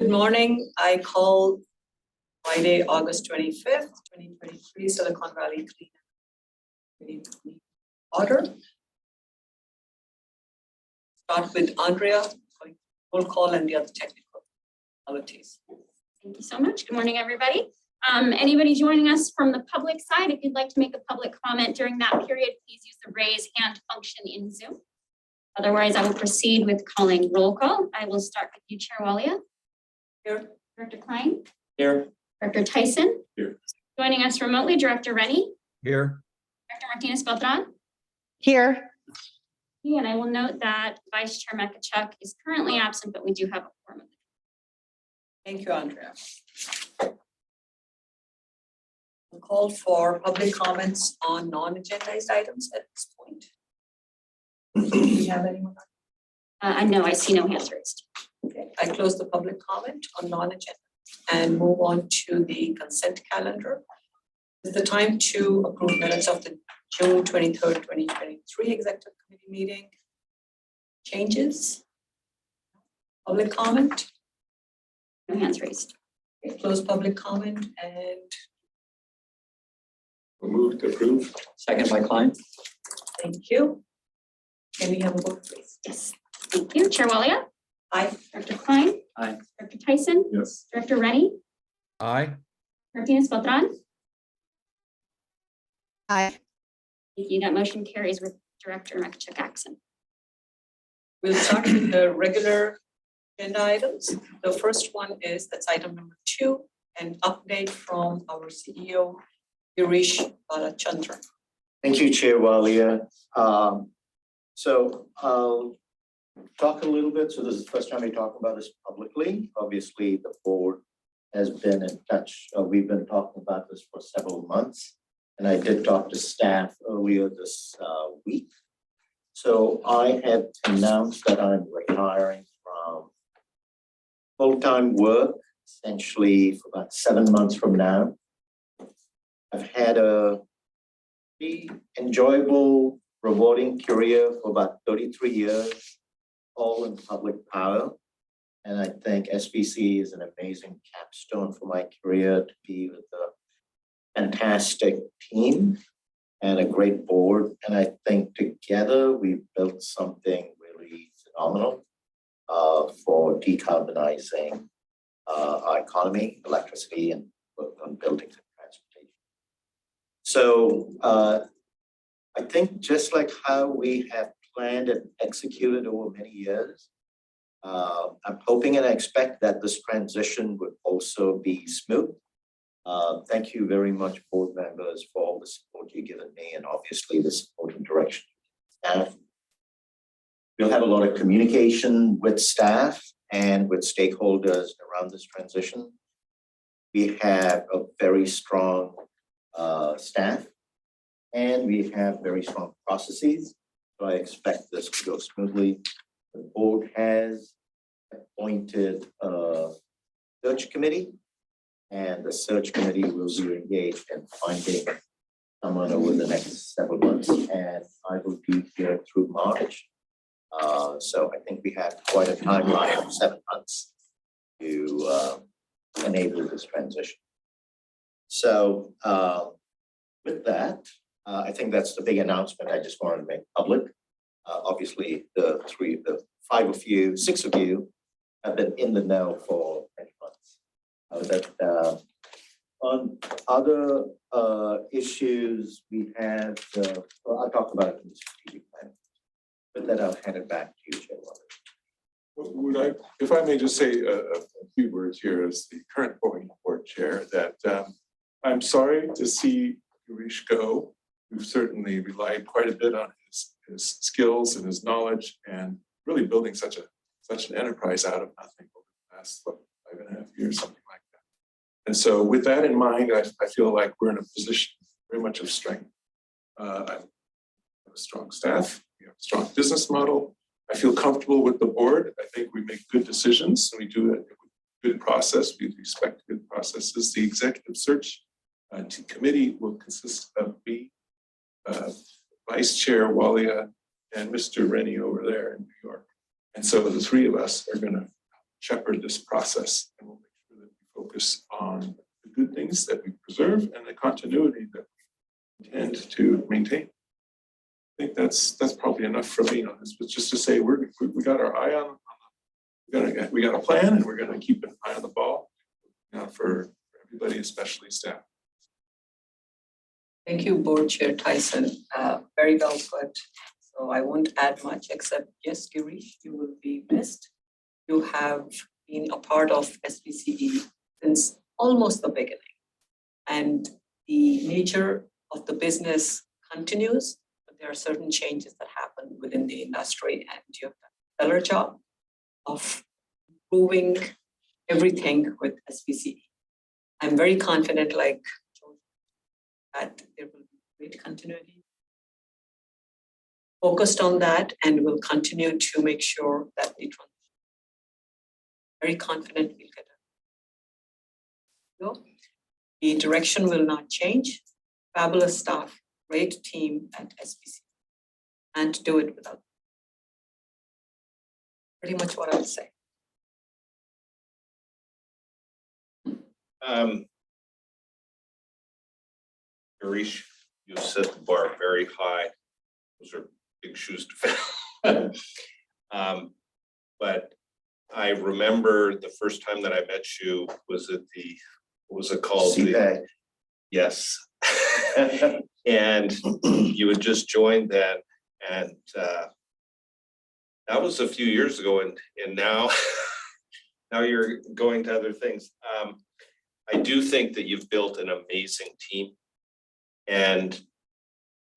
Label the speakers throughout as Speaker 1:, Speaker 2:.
Speaker 1: Good morning. I call Friday, August 25th, 2023, Silicon Valley Clean Order. Start with Andrea, roll call and the other technical qualities.
Speaker 2: Thank you so much. Good morning, everybody. Anybody joining us from the public side, if you'd like to make a public comment during that period, please use the raise hand function in Zoom. Otherwise, I will proceed with calling roll call. I will start with you, Chair Walia.
Speaker 1: Here.
Speaker 2: Director Klein.
Speaker 3: Here.
Speaker 2: Director Tyson.
Speaker 3: Here.
Speaker 2: Joining us remotely, Director Rennie.
Speaker 3: Here.
Speaker 2: Director Martinez-Beltran.
Speaker 4: Here.
Speaker 2: And I will note that Vice Chair Mekachuk is currently absent, but we do have a quorum.
Speaker 1: Thank you, Andrea. We'll call for public comments on non-agendized items at this point. Do we have anyone?
Speaker 2: No, I see no hands raised.
Speaker 1: Okay, I close the public comment on non-agenda and move on to the consent calendar. It's the time to approve minutes of the June 23rd, 2023 Executive Committee meeting. Changes? Public comment?
Speaker 2: No hands raised.
Speaker 1: Okay, close public comment and
Speaker 3: Move to approve.
Speaker 5: Second by Klein.
Speaker 1: thank you. Can we have a vote, please?
Speaker 2: Yes. Thank you. Chair Walia.
Speaker 1: Aye.
Speaker 2: Director Klein.
Speaker 5: Aye.
Speaker 2: Director Tyson.
Speaker 3: Yes.
Speaker 2: Director Rennie.
Speaker 3: Aye.
Speaker 2: Martinez-Beltran.
Speaker 4: Aye.
Speaker 2: Thank you. That motion carries with Director Mekachuk absent.
Speaker 1: We'll start with the regular agenda items. The first one is, that's item number 2, an update from our CEO, Girish Balachandran.
Speaker 6: Thank you, Chair Walia. So I'll talk a little bit. So this is the first time we talk about this publicly. Obviously, the board has been in touch. We've been talking about this for several months. And I did talk to staff earlier this week. So I had announced that I'm retiring from full-time work, essentially for about 7 months from now. I've had a pretty enjoyable, rewarding career for about 33 years, all in public power. And I think SVCE is an amazing capstone for my career, to be with a fantastic team and a great board. And I think together we've built something really phenomenal for decarbonizing our economy, electricity, and work on buildings and transportation. So I think just like how we have planned and executed over many years, I'm hoping and I expect that this transition would also be smooth. Thank you very much, board members, for all the support you've given me, and obviously the support and direction of staff. We'll have a lot of communication with staff and with stakeholders around this transition. We have a very strong staff, and we have very strong processes. So I expect this to go smoothly. The board has appointed a search committee, and the search committee will be engaged in finding someone over the next several months, and I will be here through March. So I think we have quite a timeline of 7 months to enable this transition. So with that, I think that's the big announcement I just wanted to make public. Obviously, the 6 of you have been in the know for many months. On other issues, we have, well, I'll talk about it in the strategic plan. With that, I'll hand it back to you, Chair Waller.
Speaker 3: Would I, if I may just say a few words here as the current voting board chair, that I'm sorry to see Girish go. We've certainly relied quite a bit on his skills and his knowledge, and really building such an enterprise out of nothing over the past 5.5 years, something like that. And so with that in mind, I feel like we're in a position very much of strength. I have a strong staff, we have a strong business model. I feel comfortable with the board. I think we make good decisions, and we do it with good process. We respect good processes. The executive search committee will consist of me, Vice Chair Walia, and Mr. Rennie over there in New York. And so the 3 of us are going to shepherd this process. focus on the good things that we preserve and the continuity that we intend to maintain. I think that's probably enough for me on this, but just to say we got our eye on we got a plan, and we're gonna keep an eye on the ball for everybody, especially staff.
Speaker 1: Thank you, Board Chair Tyson. Very well put. So I won't add much except, yes, Girish, you will be missed. You have been a part of SVCE since almost the beginning. And the nature of the business continues, but there are certain changes that happen within the industry, and you have done a stellar job of improving everything with SVCE. I'm very confident, like George, that there will be great continuity. Focused on that, and will continue to make sure that the transition. Very confident we'll get it. The direction will not change. Fabulous staff, great team at SVCE, and do it without. Pretty much what I would say.
Speaker 4: Girish, you set the bar very high. Those are big shoes to fill. But I remember the first time that I met you was at the, what was it called?
Speaker 6: CPAC.
Speaker 4: Yes. And you had just joined then, and that was a few years ago, and now now you're going to other things. I do think that you've built an amazing team, and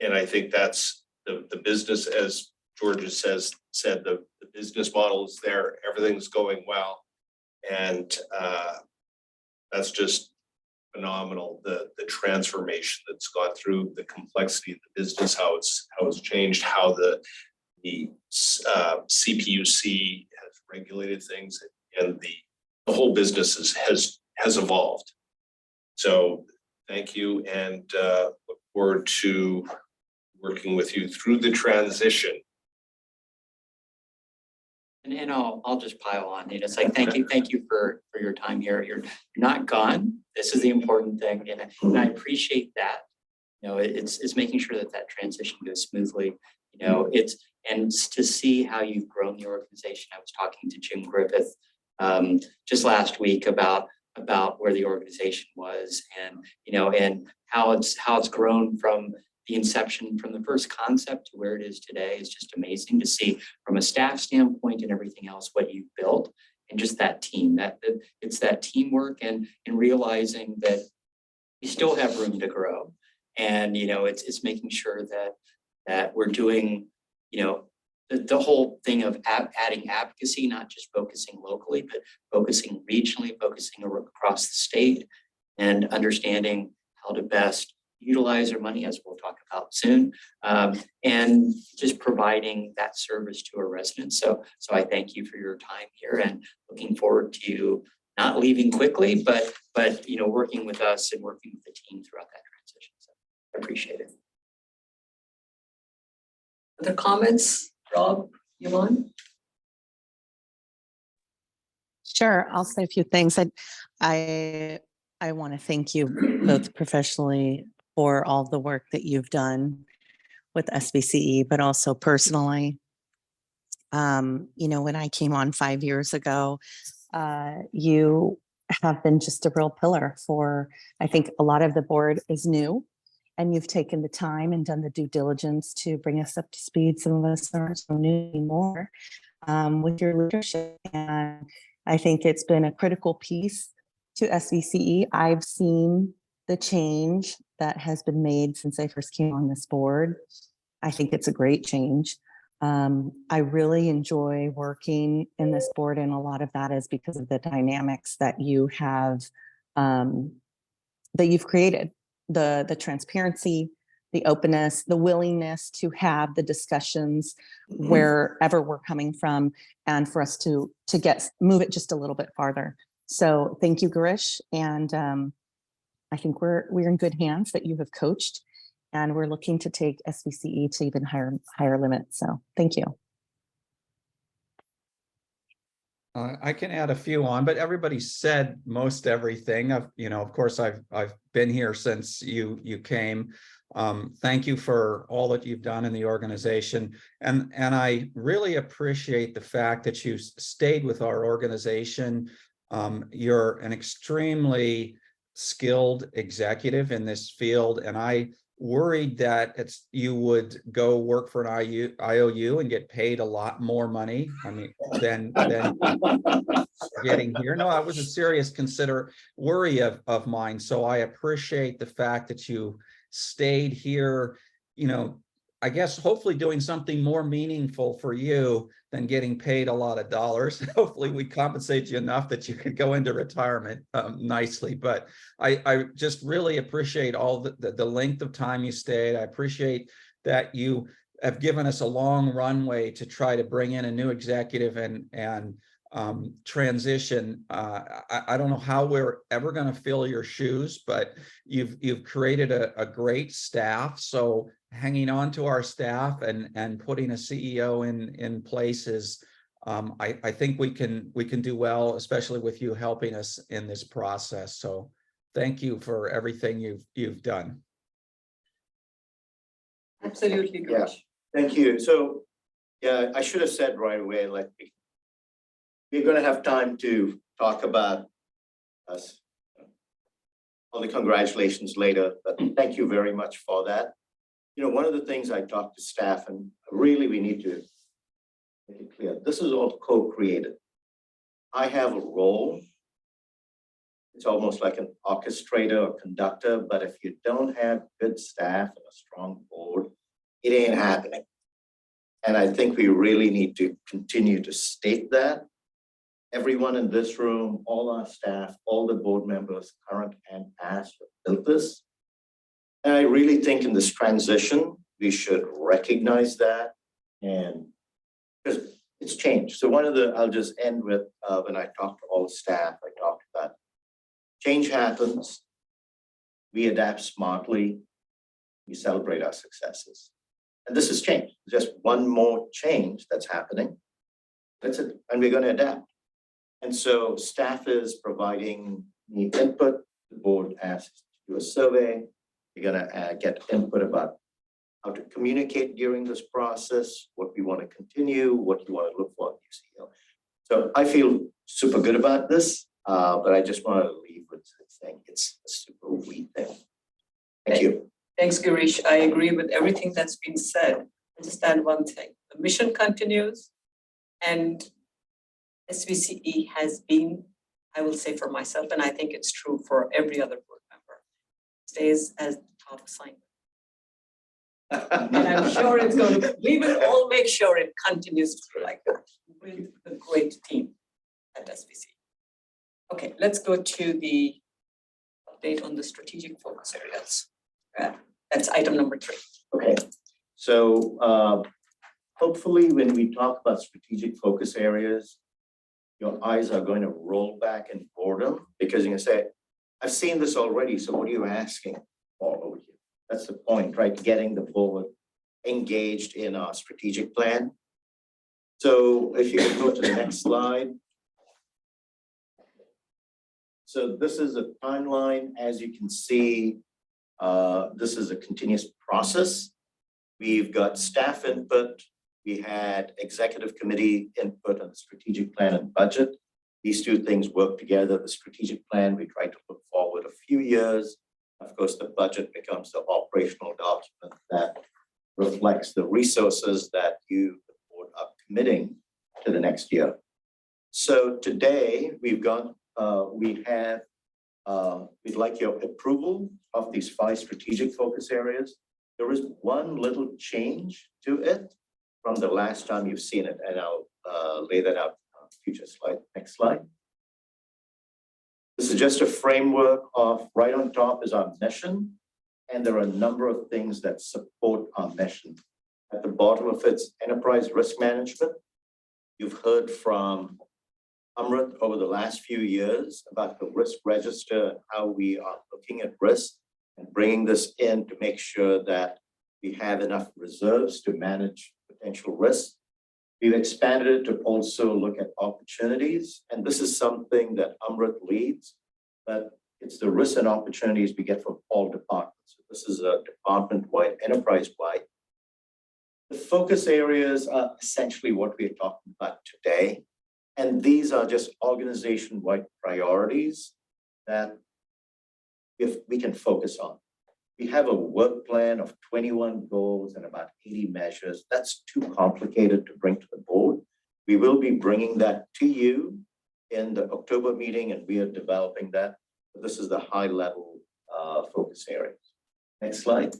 Speaker 4: I think that's the business, as George said, the business model is there, everything's going well, and that's just phenomenal. The transformation that's gone through, the complexity of the business, how it's changed, how the CPUC has regulated things, and the whole business has evolved. So thank you, and look forward to working with you through the transition.
Speaker 5: And I'll just pile on. It's like, thank you for your time here. You're not gone. This is the important thing, and I appreciate that. You know, it's making sure that transition goes smoothly. You know, and to see how you've grown the organization. I was talking to Jim Griffith just last week about where the organization was, and you know, and how it's grown from the inception, from the first concept to where it is today. Is just amazing to see from a staff standpoint and everything else what you've built, and just that team. It's that teamwork and realizing that we still have room to grow, and you know, it's making sure that we're doing, you know, the whole thing of adding advocacy, not just focusing locally, but focusing regionally, focusing across the state, and understanding how to best utilize our money, as we'll talk about soon, and just providing that service to our residents. So I thank you for your time here, and looking forward to you not leaving quickly, but you know, working with us and working with the team throughout that transition. So I appreciate it.
Speaker 1: Other comments, Rob, Yvonne?
Speaker 7: Sure, I'll say a few things. I want to thank you both professionally for all the work that you've done with SVCE, but also personally. You know, when I came on 5 years ago, you have been just a real pillar for, I think a lot of the board is new, and you've taken the time and done the due diligence to bring us up to speed. Some of us are so new anymore with your leadership. And I think it's been a critical piece to SVCE. I've seen the change that has been made since I first came on this board. I think it's a great change. I really enjoy working in this board, and a lot of that is because of the dynamics that you have, that you've created, the transparency, the openness, the willingness to have the discussions wherever we're coming from, and for us to move it just a little bit farther. So thank you, Girish, and I think we're in good hands that you have coached, and we're looking to take SVCE to even higher limits. So thank you.
Speaker 8: I can add a few on, but everybody said most everything. Of course, I've been here since you came. Thank you for all that you've done in the organization. And I really appreciate the fact that you stayed with our organization. You're an extremely skilled executive in this field, and I worried that you would go work for an IOU and get paid a lot more money. I mean, than getting here. No, that was a serious worry of mine. So I appreciate the fact that you stayed here, I guess hopefully doing something more meaningful for you than getting paid a lot of dollars. Hopefully we compensate you enough that you can go into retirement nicely. But I just really appreciate all the length of time you stayed. I appreciate that you have given us a long runway to try to bring in a new executive and transition. I don't know how we're ever going to fill your shoes, but you've created a great staff. So hanging on to our staff and putting a CEO in place is, I think we can do well, especially with you helping us in this process. So thank you for everything you've done.
Speaker 1: Absolutely,
Speaker 6: Yeah.
Speaker 1: Girish.
Speaker 6: Thank you. So, yeah, I should have said right away, like, we're gonna have time to talk about us, all the congratulations later, but thank you very much for that. One of the things I talked to staff, and really we need to make it clear, this is all co-created. I have a role. It's almost like an orchestrator or conductor, but if you don't have good staff and a strong board, it ain't happening. And I think we really need to continue to state that. Everyone in this room, all our staff, all the board members, current and past, have built this. And I really think in this transition, we should recognize that, and because it's changed. So I'll just end with, when I talked to all the staff, I talked about change happens, we adapt smartly, we celebrate our successes. And this has changed. Just one more change that's happening. That's it. And we're going to adapt. And so staff is providing the input. The board asked to do a survey. We're going to get input about how to communicate during this process, what we want to continue, what you want to look for in new CEO. So I feel super good about this, but I just want to leave with saying it's a super we thing. Thank you.
Speaker 1: Thanks, Girish. I agree with everything that's been said. I'll just add one thing. The mission continues, and SVCE has been, I will say for myself, and I think it's true for every other board member, stays as the top assignment. And I'm sure it's going to, we will all make sure it continues to be like that with a great team at SVCE. Okay, let's go to the update on the strategic focus areas. That's item number 3.
Speaker 6: Okay, so hopefully when we talk about strategic focus areas, your eyes are going to roll back in boredom because you're going to say, I've seen this already, so what are you asking for over here? That's the point, right? Getting the board engaged in our strategic plan. So if you can go to the next slide. So this is a timeline. As you can see, this is a continuous process. We've got staff input. We had executive committee input on the strategic plan and budget. These two things work together. The strategic plan, we try to look forward a few years. Of course, the budget becomes the operational document that reflects the resources that you, the board, are committing to the next year. So today we've got, we'd like your approval of these 5 strategic focus areas. There is one little change to it from the last time you've seen it, and I'll lay that out on a future slide. Next slide. This is just a framework of, right on top is our mission, and there are a number of things that support our mission. At the bottom of it's enterprise risk management. You've heard from Amrit over the last few years about the risk register, how we are looking at risk and bringing this in to make sure that we have enough reserves to manage potential risks. We've expanded it to also look at opportunities, and this is something that Amrit leads, but it's the risks and opportunities we get from all departments. This is a department-wide, enterprise-wide. The focus areas are essentially what we're talking about today, and these are just organization-wide priorities that if we can focus on. We have a work plan of 21 goals and about 80 measures. That's too complicated to bring to the board. We will be bringing that to you in the October meeting, and we are developing that. This is the high level focus areas. Next slide.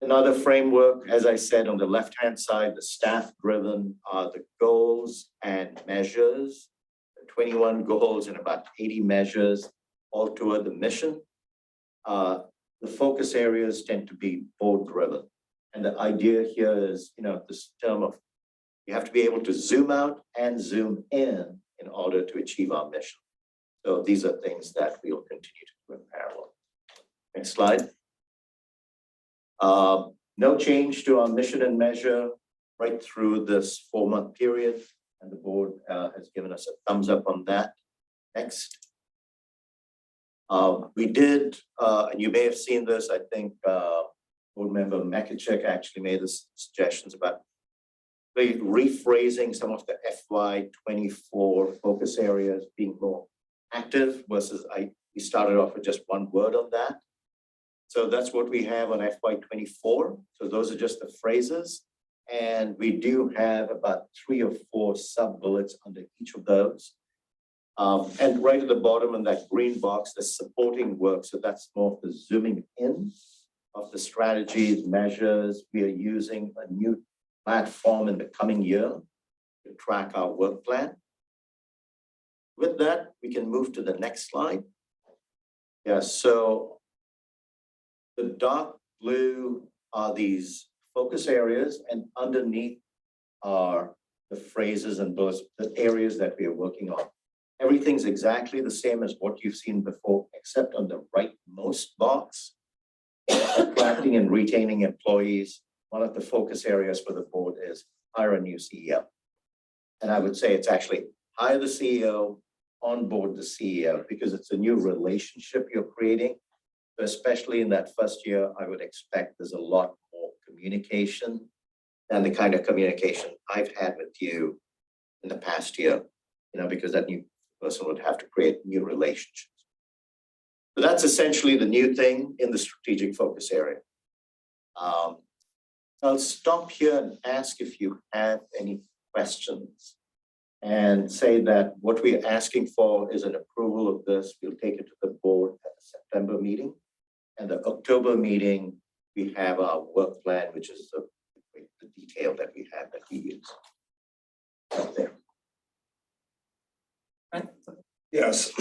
Speaker 6: Another framework, as I said, on the left-hand side, the staff-driven are the goals and measures, the 21 goals and about 80 measures, all toward the mission. The focus areas tend to be board-driven. And the idea here is, this term of you have to be able to zoom out and zoom in order to achieve our mission. So these are things that we will continue to do in parallel. Next slide. No change to our mission and measure right through this 4-month period, and the board has given us a thumbs up on that. Next. We did, and you may have seen this, I think board member Mekachek actually made this suggestions about rephrasing some of the FY24 focus areas, being more active versus we started off with just one word on that. So that's what we have on FY24. So those are just the phrases. And we do have about 3 or 4 sub-bullets under each of those. And right at the bottom in that green box, the supporting work. So that's more of the zooming in of the strategies, measures. We are using a new platform in the coming year to track our work plan. With that, we can move to the next slide. Yeah, so the dark blue are these focus areas, and underneath are the phrases and those the areas that we are working on. Everything's exactly the same as what you've seen before, except on the rightmost box, attracting and retaining employees. One of the focus areas for the board is hire a new CEO. And I would say it's actually hire the CEO, onboard the CEO, because it's a new relationship you're creating. Especially in that first year, I would expect there's a lot more communication than the kind of communication I've had with you in the past year, because that new person would have to create new relationships. So that's essentially the new thing in the strategic focus area. I'll stop here and ask if you have any questions and say that what we're asking for is an approval of this. We'll take it to the board at the September meeting. And the October meeting, we have our work plan, which is the detail that we have that we use. Right there.
Speaker 1: Right.
Speaker 4: Yes.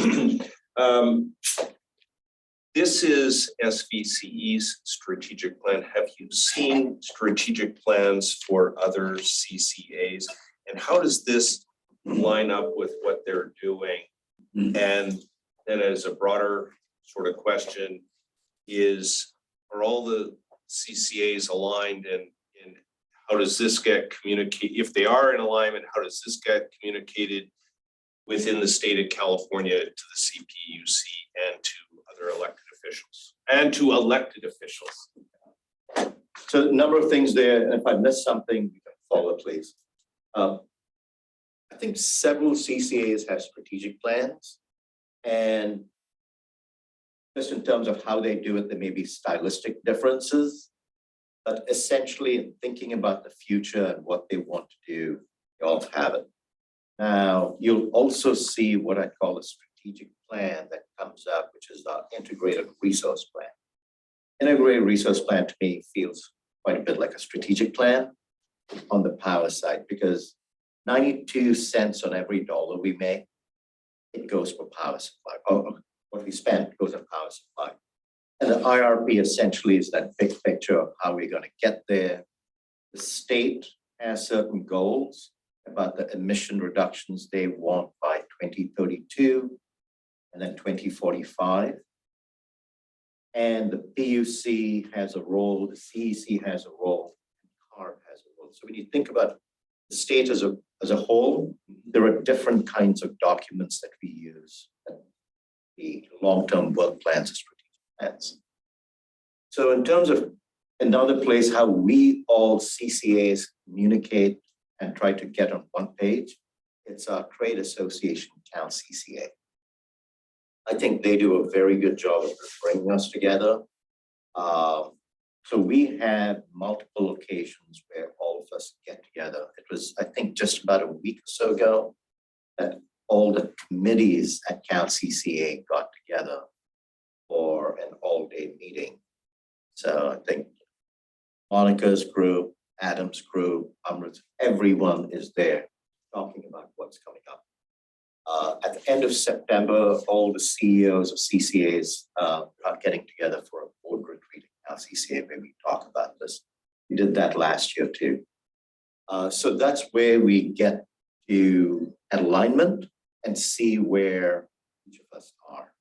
Speaker 4: This is SVCE's strategic plan. Have you seen strategic plans for other CCAs? And how does this line up with what they're doing? And then as a broader sort of question are all the CCAs aligned, and how does this get communicated? If they are in alignment, how does this get communicated within the state of California to the CPUC and to other elected officials?
Speaker 6: So a number of things there, and if I missed something, you can follow, please. I think several CCAs have strategic plans, and just in terms of how they do it, there may be stylistic differences, but essentially in thinking about the future and what they want to do, they all have it. Now, you'll also see what I call a strategic plan that comes up, which is our integrated resource plan. Integrated resource plan to me feels quite a bit like a strategic plan on the power side, because 92 cents on every dollar we make, it goes for power supply. What we spend goes on power supply. And the IRP essentially is that big picture of how we're going to get there. The state has certain goals about the emission reductions they want by 2032 and then 2045. And the PUC has a role, the CEC has a role, and CARB has a role. level. So when you think about the state as a whole, there are different kinds of documents that we use. The long-term work plans and strategic plans. So in terms of another place, how we all CCAs communicate and try to get on one page, it's our trade association, Cal CCA. I think they do a very good job of bringing us together. So we had multiple occasions where all of us get together. It was, I think, just about a week or so ago that all the committees at Cal CCA got together for an all-day meeting. So I think Monica's group, Adam's group, Amrit's, everyone is there talking about what's coming up. At the end of September, all the CEOs of CCAs are getting together for a board retreat at CCA where we talk about this. We did that last year too. So that's where we get to alignment and see where each of us are.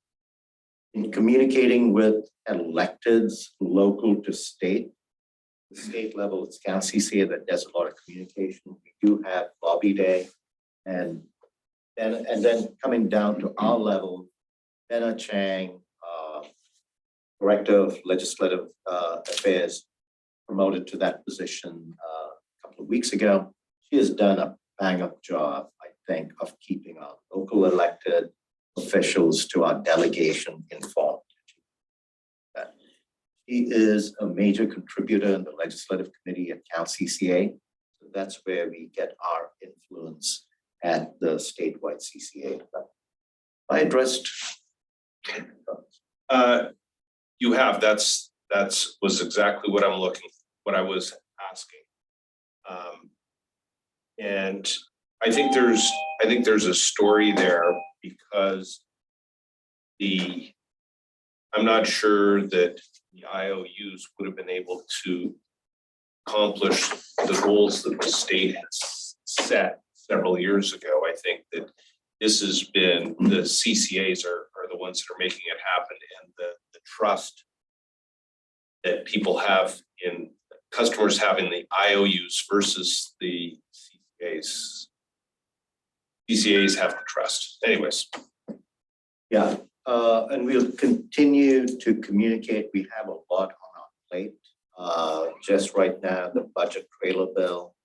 Speaker 6: In communicating with electeds, local to state, the state level, it's Cal CCA that does a lot of communication. We do have lobby day, and then coming down to our level, Benna Chang, Director of Legislative Affairs, promoted to that position a couple of weeks ago. She has done a bang-up job, I think, of keeping our local elected officials to our delegation informed. He is a major contributor in the Legislative Committee at Cal CCA. So that's where we get our influence at the statewide CCA. I addressed.
Speaker 4: You have, that's was exactly what I was asking. And I think there's a story there because I'm not sure that the IOUs would have been able to accomplish the goals that the state has set several years ago. I think that this has been, the CCAs are the ones that are making it happen, and the trust that people have in customers having the IOUs versus the CCAs. CCAs have the trust. Anyways.
Speaker 6: Yeah, and we'll continue to communicate. We have a lot on our plate. Just right now, the budget trailer bill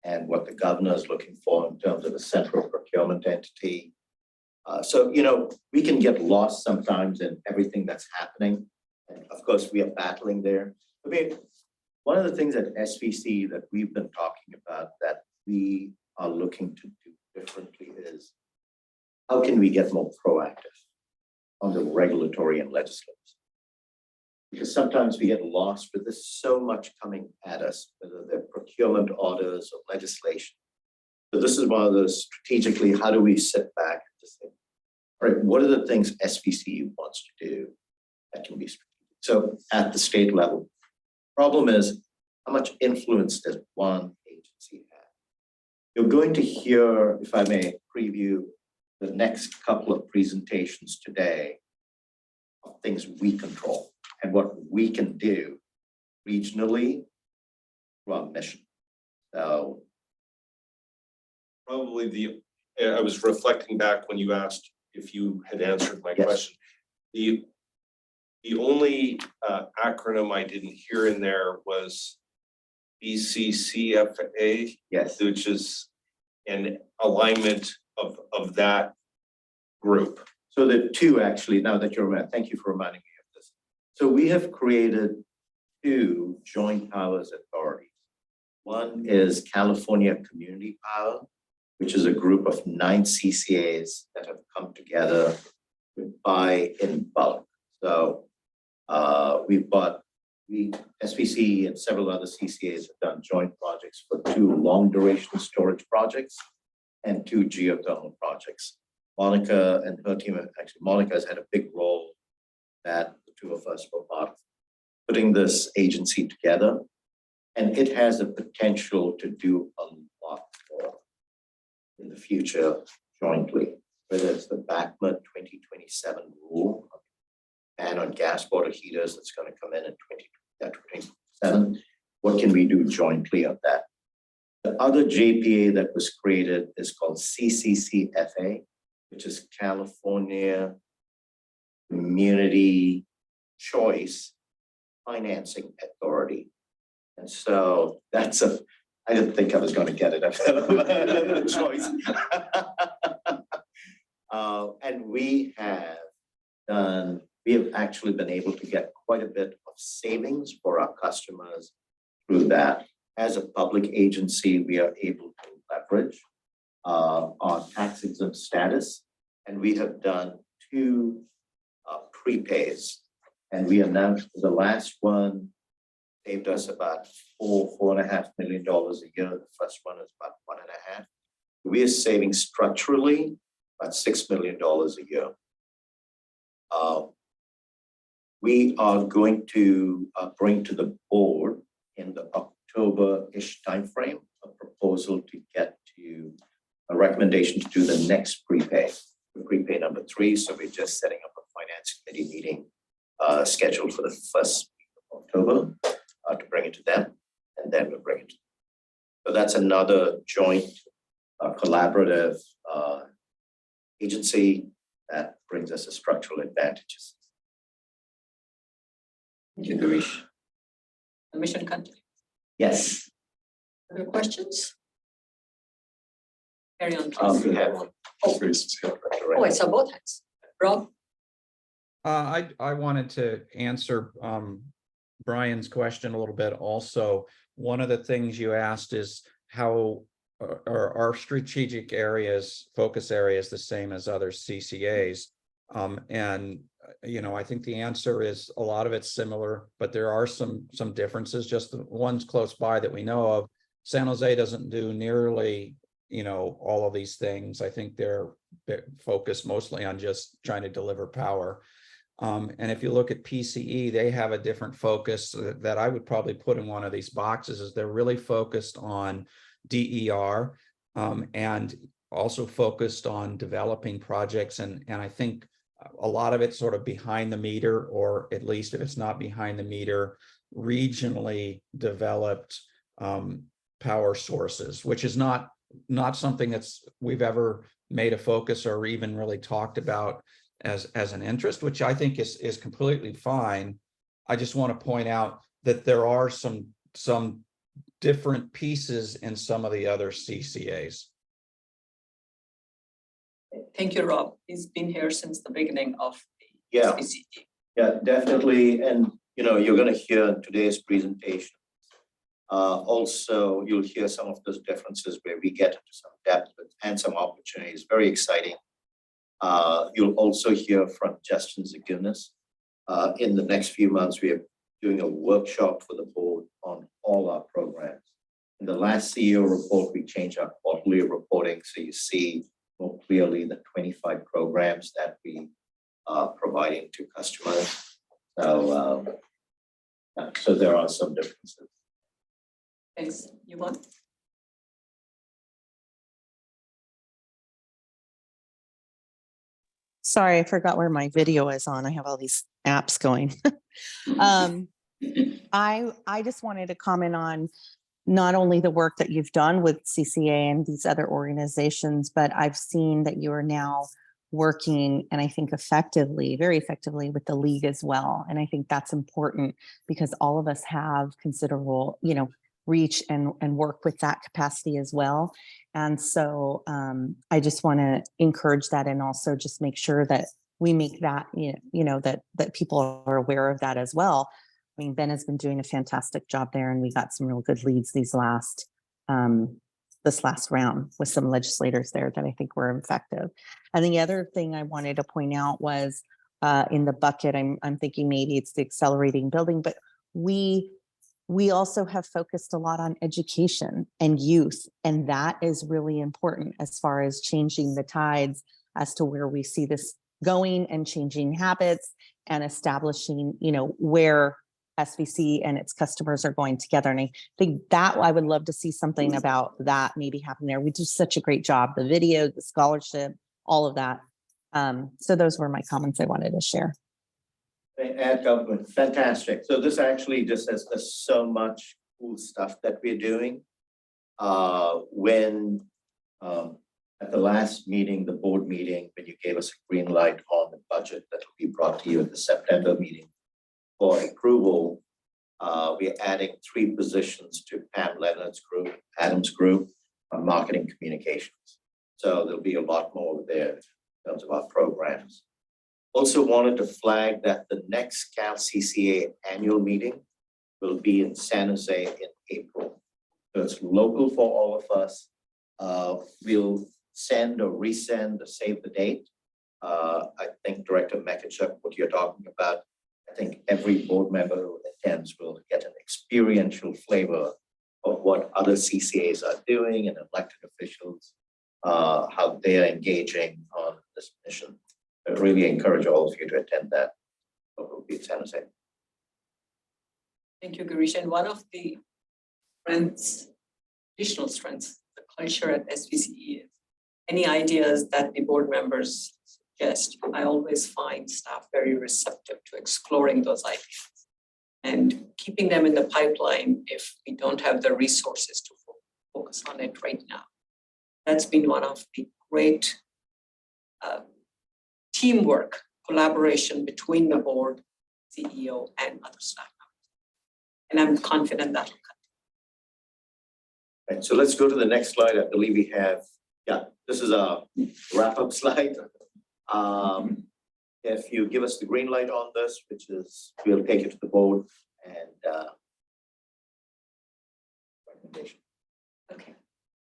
Speaker 6: and what the governor is looking for in terms of a central procurement entity. So, we can get lost sometimes in everything that's happening. And of course, we are battling there. I mean, one of the things at SVCE that we've been talking about that we are looking to do differently is how can we get more proactive on the regulatory and legislative? Because sometimes we get lost with this so much coming at us, whether they're procurement orders or legislation. So this is one of those strategically, how do we sit back and just say, all right, what are the things SVCE wants to do that can be strategic? So at the state level, problem is how much influence does one agency have? You're going to hear, if I may preview the next couple of presentations today of things we control and what we can do regionally through our mission. So
Speaker 4: probably I was reflecting back when you asked if you had answered my
Speaker 6: Yes.
Speaker 4: question. The only acronym I didn't hear in there was BCCFA,
Speaker 6: yes,
Speaker 4: which is an alignment of that group.
Speaker 6: so the two actually, now that you're aware, thank you for reminding me of this. So we have created two joint powers authorities. One is California Community Power, which is a group of 9 CCAs that have come together to buy in bulk. So SVCE and several other CCAs have done joint projects for 2 long duration storage projects and 2 geothermal projects. Monica and her team, actually Monica has had a big role that the 2 of us were part of putting this agency together. And it has the potential to do a lot more in the future jointly, whether it's the BACMA 2027 rule and on gas water heaters that's going to come in 2027. What can we do jointly on that? The other JPA that was created is called CCCFA, which is California Community Choice Financing Authority. And so I didn't think I was going to get it. Another choice. And we have actually been able to get quite a bit of savings for our customers through that. As a public agency, we are able to leverage our tax exempt status, and we have done 2 prepays. And we announced the last one saved us about $4.5 million a year. The first one is about 1.5. We are saving structurally about $6 million a year. We are going to bring to the board in the October-ish timeframe a proposal to get to a recommendation to do the next prepay number 3. So we're just setting up a finance committee meeting scheduled for the 1st of October to bring it to them, and then we'll bring it to them. So that's another joint collaborative agency that brings us a structural advantages.
Speaker 1: Thank you, Girish. The mission continues.
Speaker 6: Yes.
Speaker 1: Other questions? Carry on,
Speaker 6: We
Speaker 1: please.
Speaker 6: have one.
Speaker 1: Oh, I saw both hands. Rob?
Speaker 8: I wanted to answer Brian's question a little bit also. One of the things you asked is how are our strategic areas, focus areas, the same as other CCAs? And you know, I think the answer is a lot of it's similar, but there are some differences. Just the ones close by that we know of. San Jose doesn't do nearly, you know, all of these things. I think they're focused mostly on just trying to deliver power. And if you look at PCE, they have a different focus that I would probably put in one of these boxes. Is they're really focused on DER and also focused on developing projects. And I think a lot of it's sort of behind the meter, or at least if it's not behind the meter, regionally developed power sources, which is not something we've ever made a focus or even really talked about as an interest, which I think is completely fine. I just want to point out that there are some different pieces in some of the other CCAs.
Speaker 1: Thank you, Rob. He's been here since the beginning of the
Speaker 6: Yeah.
Speaker 1: SVCE.
Speaker 6: Yeah, definitely. And, you know, you're going to hear in today's presentation. Also, you'll hear some of those differences where we get into some depth and some opportunities. Very exciting. You'll also hear from Justin Zagunis. In the next few months, we are doing a workshop for the board on all our programs. In the last CEO report, we changed our quarterly reporting, so you see more clearly the 25 programs that we are providing to customers. So there are some differences.
Speaker 1: Thanks. You want?
Speaker 7: Sorry, I forgot where my video is on. I have all these apps going. I just wanted to comment on not only the work that you've done with CCA and these other organizations, but I've seen that you are now working, and I think effectively, very effectively, with the league as well. And I think that's important because all of us have considerable, you know, reach and work with that capacity as well. And so I just want to encourage that, and also just make sure that we make that, that people are aware of that as well. I mean, Ben has been doing a fantastic job there, and we got some real good leads this last round with some legislators there that I think were effective. And the other thing I wanted to point out was in the bucket, I'm thinking maybe it's the accelerating building, but we also have focused a lot on education and youth, and that is really important as far as changing the tides as to where we see this going and changing habits and establishing, where SVC and its customers are going together. And I think that I would love to see something about that maybe happen there. We do such a great job, the video, the scholarship, all of that. So those were my comments I wanted to share.
Speaker 6: Add government, fantastic. So this actually just has so much cool stuff that we're doing. When at the last meeting, the board meeting, when you gave us a green light on the budget that will be brought to you at the September meeting for approval, we're adding 3 positions to Pam Leonard's group, Adam's group on marketing communications. So there'll be a lot more there in terms of our programs. Also wanted to flag that the next Cal CCA annual meeting will be in San Jose in April. So it's local for all of us. We'll send or resend or save the date. I think Director Mekachuk, what you're talking about, I think every board member who attends will get an experiential flavor of what other CCAs are doing and elected officials, how they're engaging on this mission. I really encourage all of you to attend that. It will be in San Jose.
Speaker 1: Thank you, Girish. And one of the strengths, additional strengths, the culture at SVCE is any ideas that the board members suggest, I always find staff very receptive to exploring those ideas and keeping them in the pipeline if we don't have the resources to focus on it right now. That's been one of the great teamwork, collaboration between the board, CEO, and other staff members. And I'm confident that will continue.
Speaker 6: Right, so let's go to the next slide. I believe we have, this is a wrap-up slide. If you give us the green light on this, which is, we'll take it to the board and recommendation.
Speaker 1: Okay,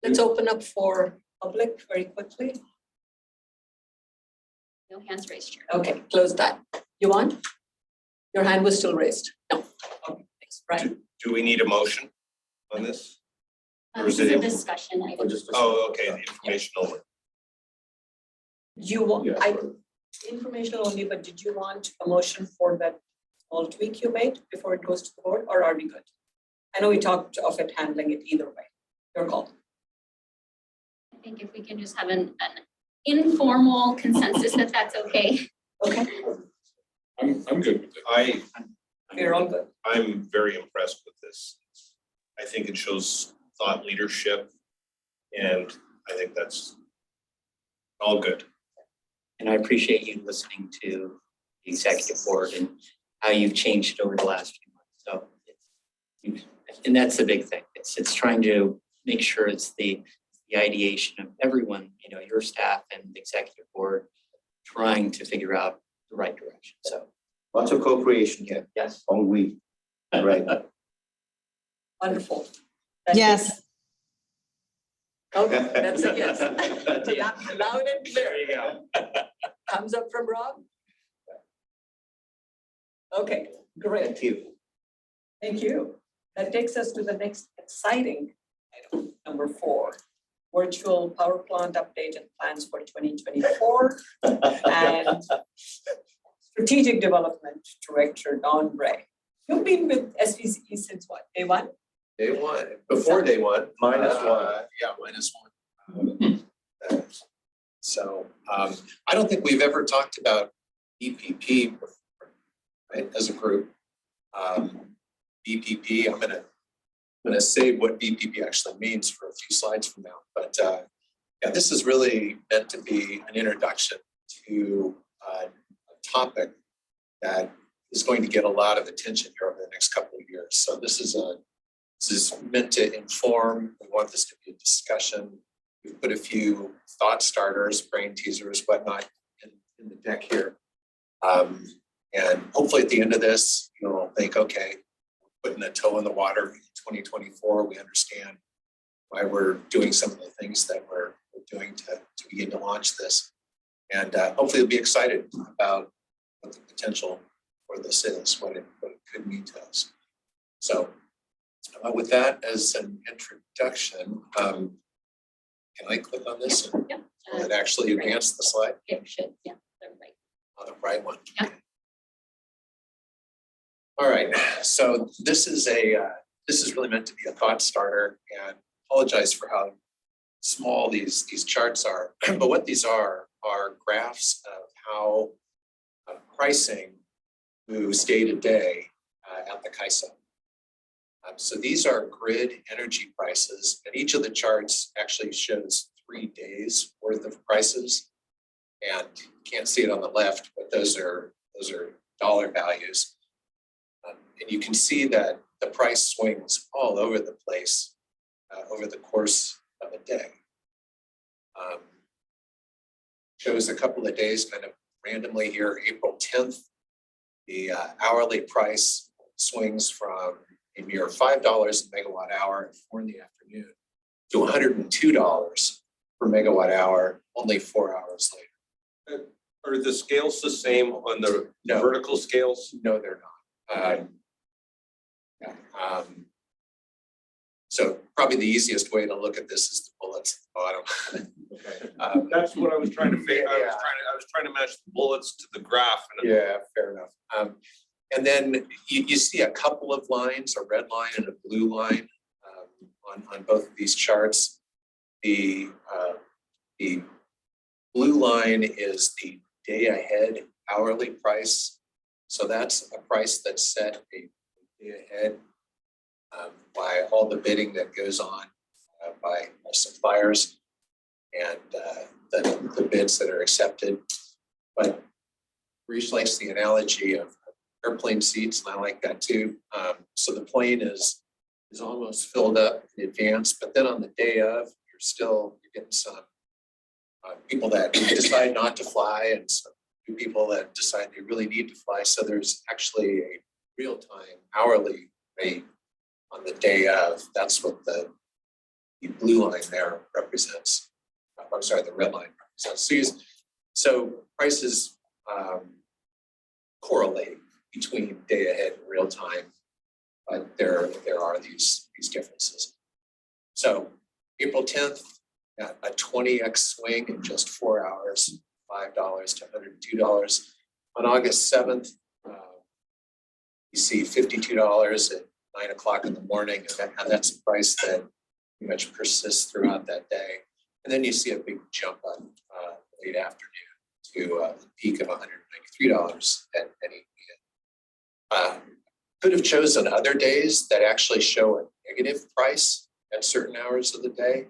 Speaker 1: let's open up for public very quickly.
Speaker 2: No hands raised here.
Speaker 1: Okay, close that. You want? Your hand was still raised. No. Okay, thanks. Right.
Speaker 4: Do we need a motion on this? Or is
Speaker 2: This is
Speaker 4: it
Speaker 2: a
Speaker 4: in-
Speaker 2: discussion
Speaker 6: Or
Speaker 2: item.
Speaker 6: just
Speaker 4: Oh, okay, the informational one.
Speaker 1: You want,
Speaker 3: Yeah.
Speaker 1: informational only, but did you want a motion for that small tweak you made before it goes to the board, or are we good? I know we talked of it handling it either way. Your call.
Speaker 2: I think if we can just have an informal consensus that that's okay.
Speaker 1: Okay,
Speaker 3: I'm good with it.
Speaker 1: we're all good.
Speaker 4: I'm very impressed with this. I think it shows thought leadership, and I think that's all good.
Speaker 5: And I appreciate you listening to the executive board and how you've changed over the last few months. So, and that's the big thing. It's trying to make sure it's the ideation of everyone, your staff and the executive board, trying to figure out the right direction. So,
Speaker 6: lots of co-creation here.
Speaker 5: yes.
Speaker 6: All we, right?
Speaker 1: Wonderful. That
Speaker 7: Yes.
Speaker 1: is- Okay, that's a yes. Loud and clear.
Speaker 4: There you go.
Speaker 1: Thumbs up from Rob. Okay, great.
Speaker 6: Thank you.
Speaker 1: Thank you. That takes us to the next exciting item, number 4, virtual power plant update and plans for 2024. And Strategic Development Director, Don Bray. You've been with SVCE since what, day 1?
Speaker 9: Day 1, before day 1.
Speaker 6: -1.
Speaker 9: Yeah, -1. So I don't think we've ever talked about BPP before, right, as a group. BPP, I'm gonna say what BPP actually means for a few slides from now, but yeah, this is really meant to be an introduction to a topic that is going to get a lot of attention here over the next couple of years. So this is meant to inform. We want this to be a discussion. We've put a few thought starters, brain teasers, whatnot in the deck here. And hopefully at the end of this, you'll think, okay, putting a toe in the water in 2024, we understand why we're doing some of the things that we're doing to begin to launch this. And hopefully you'll be excited about what the potential for this is, what it could mean to us. So with that as an introduction, can I click on this and
Speaker 2: Yep.
Speaker 9: will it actually advance the slide?
Speaker 2: It should, yeah, they're right.
Speaker 9: On the right one.
Speaker 2: Yeah.
Speaker 9: All right, so this is really meant to be a thought starter, and apologize for how small these charts are. But what these are graphs of how pricing moves day to day at the CAISO. So these are grid energy prices, and each of the charts actually shows 3 days worth of prices. And you can't see it on the left, but those are dollar values. And you can see that the price swings all over the place over the course of a day. Shows a couple of days kind of randomly here. April 10th, the hourly price swings from a mere $5 a megawatt hour at 4 in the afternoon to $102 per megawatt hour only 4 hours later.
Speaker 4: Are the scales the same on the
Speaker 9: No.
Speaker 4: vertical scales?
Speaker 9: No, they're not. Yeah, so probably the easiest way to look at this is the bullets at the bottom.
Speaker 4: Okay. That's what I was trying to figure. I was trying to match the bullets to the graph. And
Speaker 9: Yeah, fair enough. And then you see a couple of lines, a red line and a blue line on both of these charts. The blue line is the day ahead hourly price. So that's a price that's set a day ahead by all the bidding that goes on by our suppliers and the bids that are accepted. But Reese likes the analogy of airplane seats, and I like that too. So the plane is almost filled up in advance, but then on the day of, you're getting some people that decide not to fly and some people that decide they really need to fly. So there's actually a real-time hourly rate on the day of. That's what the blue line there represents. I'm sorry, the red line represents. So prices correlate between day ahead and real time, but there are these differences. So April 10th, got a 20x swing in just 4 hours, $5 to $102. On August 7th, you see $52 at 9 o'clock in the morning, and that's a price that pretty much persists throughout that day. And then you see a big jump up late afternoon to a peak of $193 at 8 p.m. Could have chosen other days that actually show a negative price at certain hours of the day.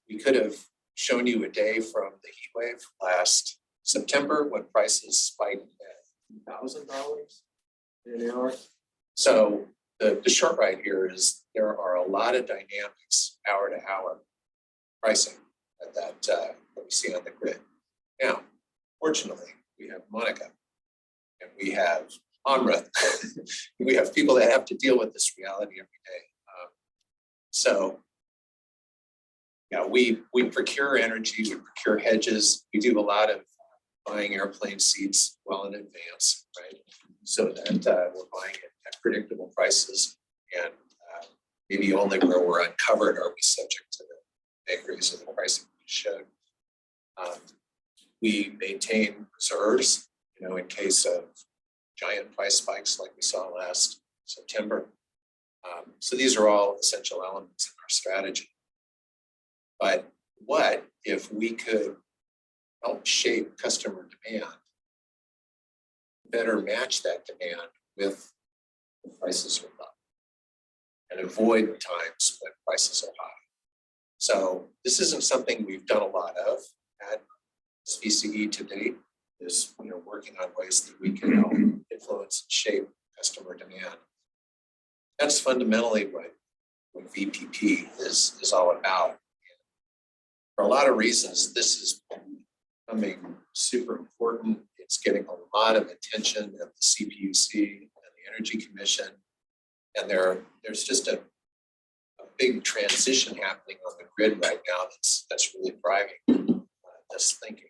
Speaker 9: We could have shown you a day from the heat wave last September when prices spiked at $1,000 an hour. So the short right here is there are a lot of dynamics hour to hour pricing that we see on the grid. Now, fortunately, we have Monica and we have Amrit. We have people that have to deal with this reality every day. So yeah, we procure energy, we procure hedges. We do a lot of buying airplane seats well in advance, right? So that we're buying it at predictable prices, and maybe only where we're uncovered are we subject to the vagaries of the pricing we showed. We maintain reserves, in case of giant price spikes like we saw last September. So these are all essential elements in our strategy. But what if we could help shape customer demand, better match that demand with the prices are low, and avoid times when prices are high? So this isn't something we've done a lot of at SVCE to date, is working on ways that we can help influence and shape customer demand. That's fundamentally what VPP is all about. For a lot of reasons, this is becoming super important. It's getting a lot of attention at the CPUC and the Energy Commission. And there's just a big transition happening on the grid right now that's really driving this thinking.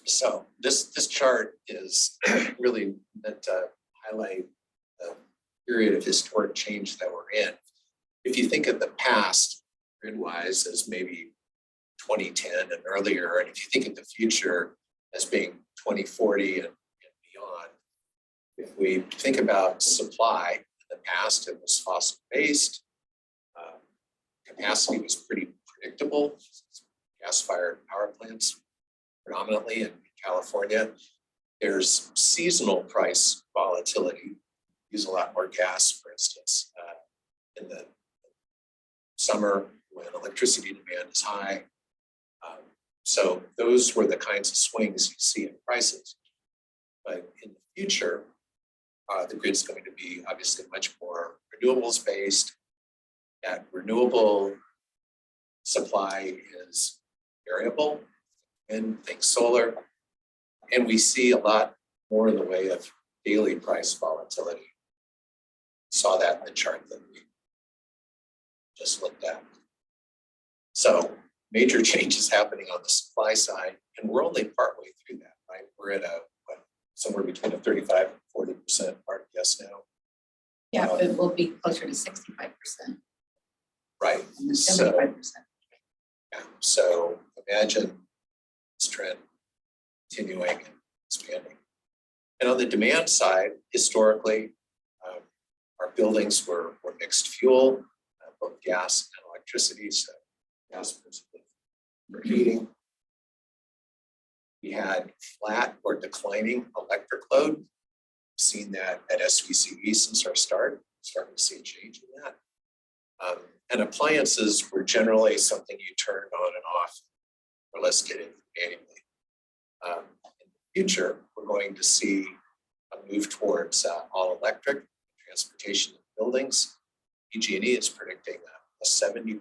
Speaker 9: So this chart is really meant to highlight the period of historic change that we're in. If you think of the past grid-wise as maybe 2010 and earlier, and if you think of the future as being 2040 and beyond, if we think about supply in the past, it was fossil-based. Capacity was pretty predictable. Gas-fired power plants, predominantly in California. There's seasonal price volatility use a lot more gas, for instance, in the summer when electricity demand is high. So those were the kinds of swings you see in prices. But in the future, the grid's going to be obviously much more renewables based. That renewable supply is variable, and think solar. And we see a lot more in the way of daily price volatility. Saw that in the chart that we just looked at. So major changes happening on the supply side, and we're only partway through that, right? We're at somewhere between a 35% and 40% RDS now.
Speaker 1: Yeah, but it will be closer to 65%.
Speaker 9: Right. So,
Speaker 1: 75%.
Speaker 9: yeah, so imagine this trend continuing and expanding. And on the demand side, historically, our buildings were mixed fuel, both gas and electricity, so gas principally for heating. We had flat or declining electric load. We've seen that at SVCE since our start, starting to see a change in that. And appliances were generally something you turned on and off, or less get in manually. In the future, we're going to see a move towards all electric transportation in buildings. PG&E is predicting a 70%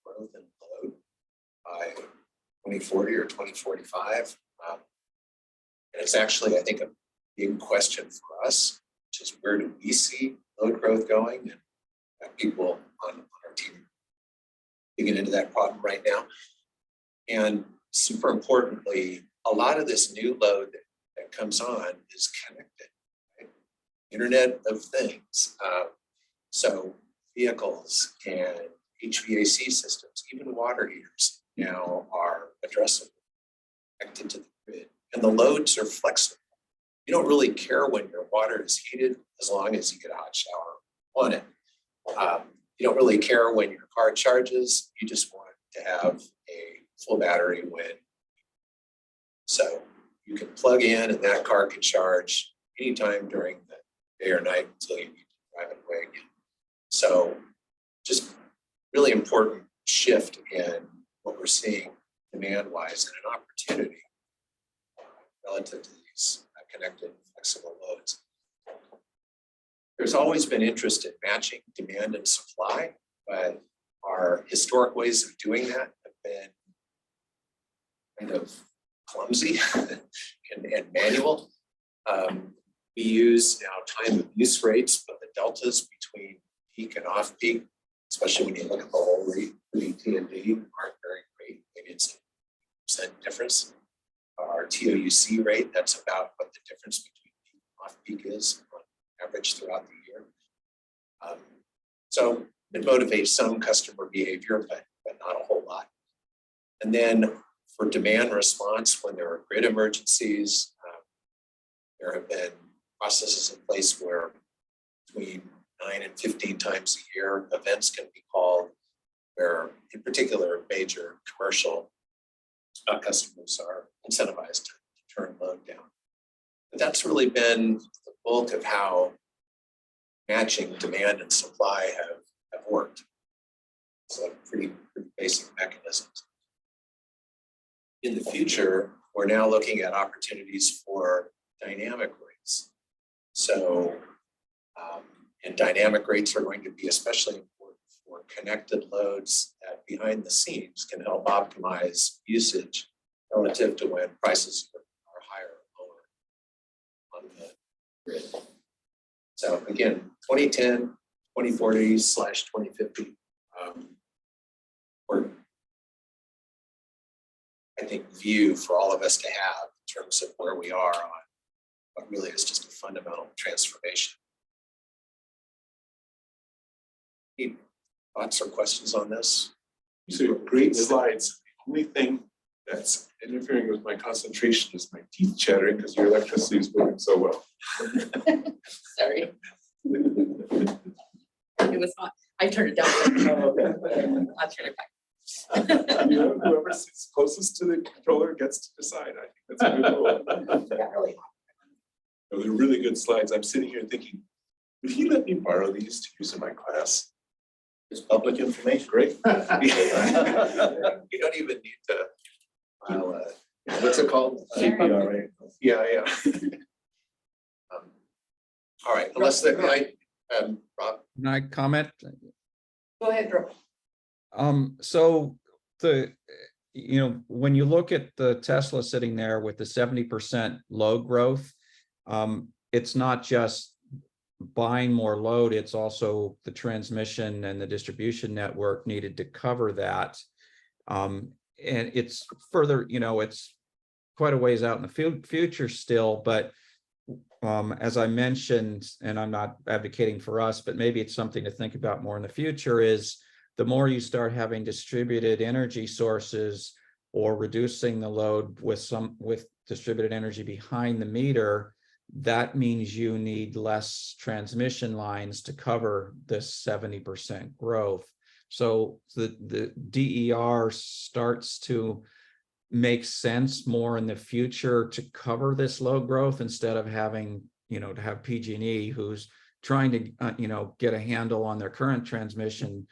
Speaker 9: growth in load by 2040 or 2045. And it's actually, I think, a big question for us, which is where do we see load growth going? And people on our team digging into that problem right now. And super importantly, a lot of this new load that comes on is connected, right? Internet of Things. So vehicles and HVAC systems, even water heaters now are addressable, connected to the grid. And the loads are flexible. You don't really care when your water is heated as long as you get a hot shower on it. You don't really care when your car charges. You just want to have a full battery when. So you can plug in and that car can charge anytime during the day or night until you need to drive it away again. So just really important shift in what we're seeing demand-wise and an opportunity relative to these connected flexible loads. There's always been interest in matching demand and supply, but our historic ways of doing that have been kind of clumsy and manual. We use now time of use rates, but the deltas between peak and off peak, especially when you look at the whole rate, T&D, aren't very great. Maybe it's a 1% difference. Our TOUC rate, that's about what the difference between peak and off peak is on average throughout the year. So it motivates some customer behavior, but not a whole lot. And then for demand response, when there are grid emergencies, there have been processes in place where between 9 and 15 times a year, events can be called where, in particular, major commercial customers are incentivized to turn load down. But that's really been the bulk of how matching demand and supply have worked. So pretty basic mechanisms. In the future, we're now looking at opportunities for dynamic rates. So, and dynamic rates are going to be especially important for connected loads that behind the scenes can help optimize usage relative to when prices are higher or lower on the grid. So again, 2010, 2040/2050, or I think view for all of us to have in terms of where we are on what really is just a fundamental transformation. Any thoughts or questions on this?
Speaker 3: So great slides. The only thing that's interfering with my concentration is my teeth chattering because your electricity is moving so well.
Speaker 1: Sorry. It was not, I turned it down. I'll turn it back.
Speaker 3: You know, whoever sits closest to the controller gets to decide. I think that's a good rule.
Speaker 1: Got really hot.
Speaker 3: They're really good slides. I'm sitting here thinking, Would he let me borrow these to use in my class?
Speaker 6: It's public information.
Speaker 3: Great.
Speaker 9: You don't even need to file a, what's it called?
Speaker 3: CPRA.
Speaker 9: Yeah, yeah. All right, unless the, Rob,
Speaker 8: Can I comment?
Speaker 1: Go ahead, Rob.
Speaker 8: So when you look at the Tesla sitting there with the 70% load growth, it's not just buying more load, it's also the transmission and the distribution network needed to cover that. And it's further, it's quite a ways out in the future still, but as I mentioned, and I'm not advocating for us, but maybe it's something to think about more in the future, is the more you start having distributed energy sources or reducing the load with distributed energy behind the meter, that means you need less transmission lines to cover this 70% growth. So the DER starts to make sense more in the future to cover this load growth instead of having, to have PG&E who's trying to, get a handle on their current transmission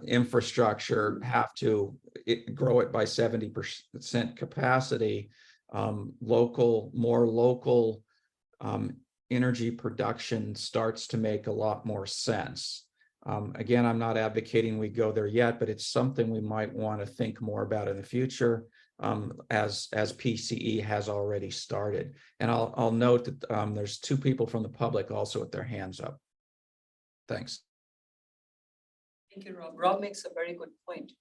Speaker 8: infrastructure, have to grow it by 70% capacity. More local energy production starts to make a lot more sense. Again, I'm not advocating we go there yet, but it's something we might want to think more about in the future, as PCE has already started. And I'll note that there's 2 people from the public also with their hands up. Thanks.
Speaker 1: Thank you, Rob. Rob makes a very good point.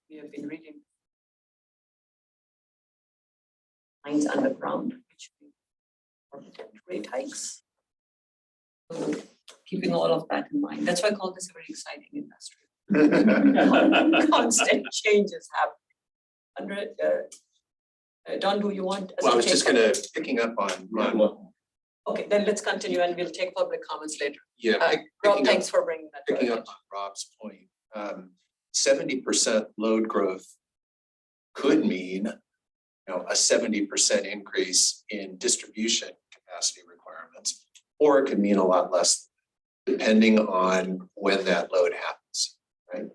Speaker 1: We have been reading lines underground, which rate hikes. So keeping all of that in mind. That's why I call this a very exciting industry. Constant changes happen. Don, do you want?
Speaker 9: well, I was just gonna, picking up on,
Speaker 1: Okay, then let's continue and we'll take public comments later.
Speaker 9: yeah,
Speaker 1: Rob,
Speaker 9: picking up,
Speaker 1: thanks for bringing that. to our
Speaker 9: picking up
Speaker 1: attention.
Speaker 9: on Rob's point, 70% load growth could mean, a 70% increase in distribution capacity requirements, or it could mean a lot less, depending on when that load happens, right?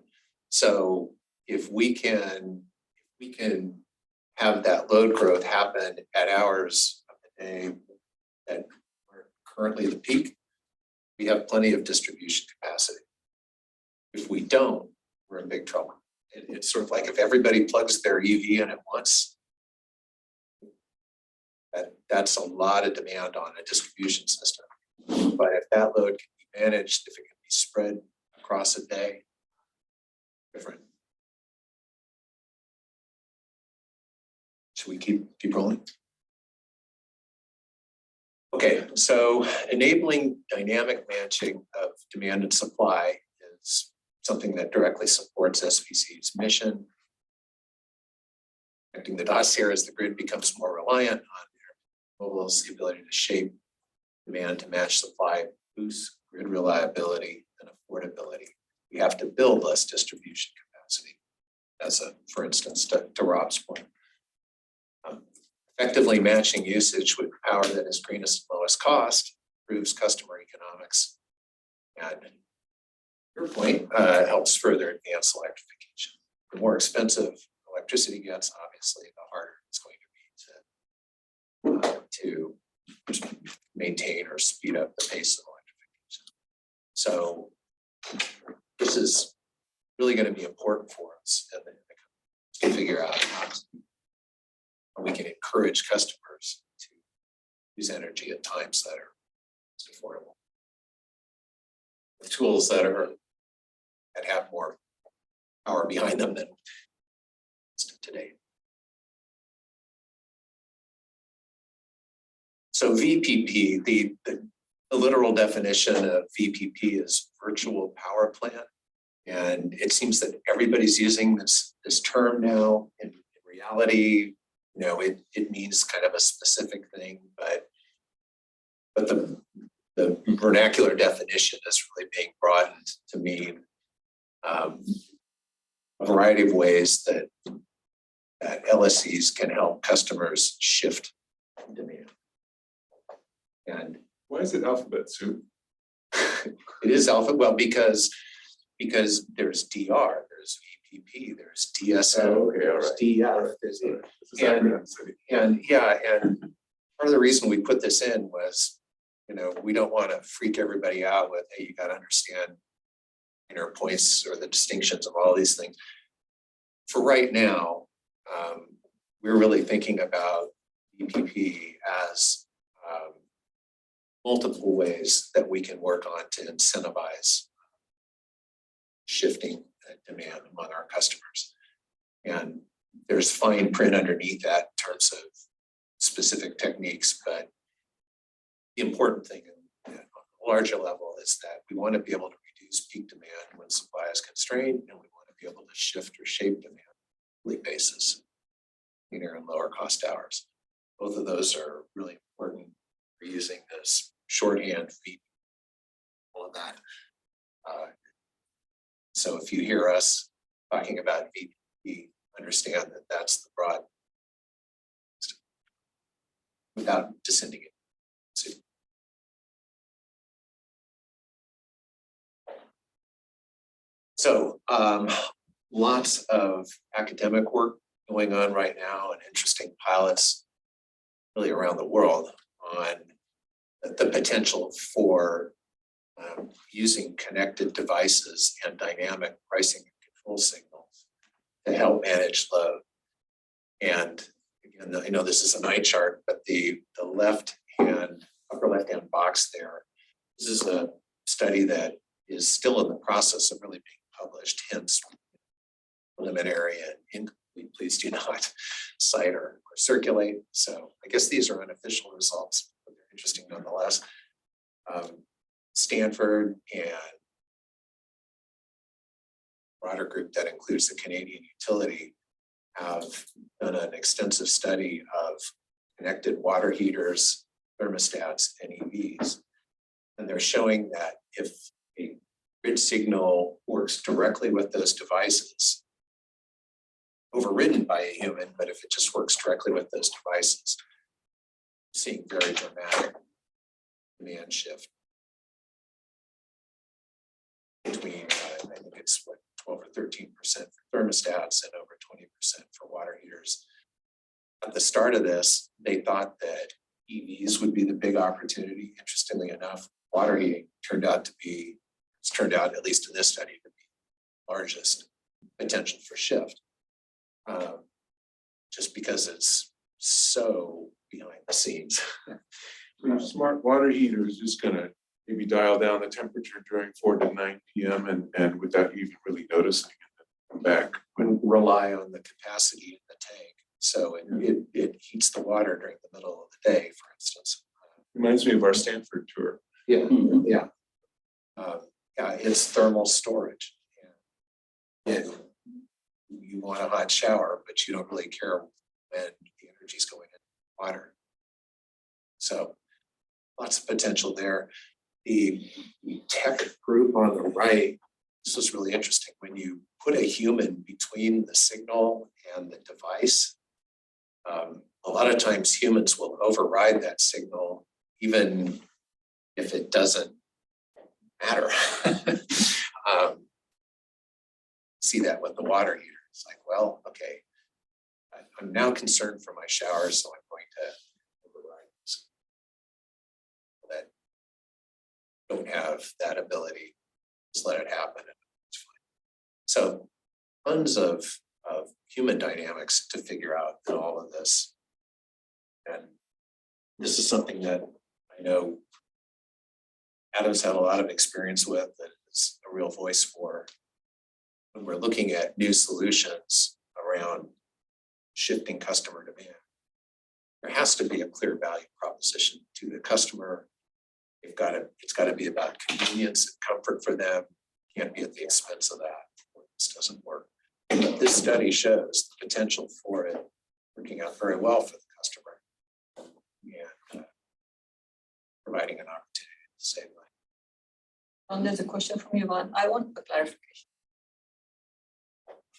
Speaker 9: So if we can have that load growth happen at hours of the day that are currently the peak, we have plenty of distribution capacity. If we don't, we're in big trouble. It's sort of like if everybody plugs their EV in at once, that's a lot of demand on a distribution system. But if that load can be managed, if it can be spread across a day, different. Should we keep rolling? Okay, so enabling dynamic matching of demand and supply is something that directly supports SVCE's mission. Connecting the dots here as the grid becomes more reliant on renewables, the ability to shape demand to match supply, boost grid reliability and affordability. We have to build less distribution capacity, as for instance, to Rob's point. Effectively matching usage with power that is greenest and lowest cost improves customer economics, and your point helps further advance electrification. The more expensive electricity gets, obviously, the harder it's going to be to maintain or speed up the pace of electrification. So this is really going to be important for us, and to figure out how we can encourage customers to use energy at times that are affordable, with tools that have more power behind them than today. So VPP, the literal definition of VPP is virtual power plant, and it seems that everybody's using this term now. In reality, it means kind of a specific thing, but the vernacular definition is really being broadened to mean a variety of ways that LSCs can help customers shift demand. And
Speaker 3: Why is it alphabet soup?
Speaker 9: it is alpha, well, because there's DR, there's VPP, there's DSO,
Speaker 3: Oh, okay, all
Speaker 9: there's
Speaker 3: right.
Speaker 9: DF, there's
Speaker 3: This is acronym city.
Speaker 9: and yeah, and part of the reason we put this in was, we don't want to freak everybody out with, hey, you got to understand inner points or the distinctions of all these things. For right now, we're really thinking about VPP as multiple ways that we can work on to incentivize shifting demand among our customers. And there's fine print underneath that in terms of specific techniques, but the important thing on a larger level is that we want to be able to reduce peak demand when supply is constrained, and we want to be able to shift or shape demand on a daily basis, cleaner and lower cost hours. Both of those are really important for using this shorthand feed, all of that. So if you hear us talking about VPP, understand that that's the broad, without descending it. So lots of academic work going on right now and interesting pilots really around the world on the potential for using connected devices and dynamic pricing and control signals to help manage load. And again, I know this is an eye chart, but the upper left-hand box there, this is a study that is still in the process of really being published, hence preliminary and incomplete. Please do not cite or circulate. So I guess these are unofficial results, but they're interesting nonetheless. Stanford and broader group that includes the Canadian utility have done an extensive study of connected water heaters, thermostats, and EVs. And they're showing that if a grid signal works directly with those devices, overridden by a human, but if it just works directly with those devices, seeing very dramatic demand shift between, I think it's what, 12 or 13% for thermostats and over 20% for water heaters. At the start of this, they thought that EVs would be the big opportunity. Interestingly enough, water heating it's turned out, at least in this study, to be the largest potential for shift. Just because it's so behind the scenes.
Speaker 3: Smart water heater is just gonna maybe dial down the temperature during 4 to 9 p.m. and without even really noticing it, come back.
Speaker 9: And rely on the capacity in the tank. So it heats the water during the middle of the day, for instance.
Speaker 3: Reminds me of our Stanford tour.
Speaker 9: Yeah, yeah. Yeah, it's thermal storage. And you want a hot shower, but you don't really care when the energy's going in water. So lots of potential there. The tech group on the right, this was really interesting. When you put a human between the signal and the device, a lot of times humans will override that signal, even if it doesn't matter. See that with the water heater. It's like, well, okay, I'm now concerned for my shower, so I'm going to override this. That don't have that ability, just let it happen. It's fine. So tons of human dynamics to figure out in all of this. And this is something that I know Adam's had a lot of experience with, that it's a real voice for when we're looking at new solutions around shifting customer demand. There has to be a clear value proposition to the customer. It's got to be about convenience and comfort for them. Can't be at the expense of that. This doesn't work. But this study shows the potential for it working out very well for the customer and providing an opportunity to save money.
Speaker 1: There's a question from Yvonne. I want a clarification.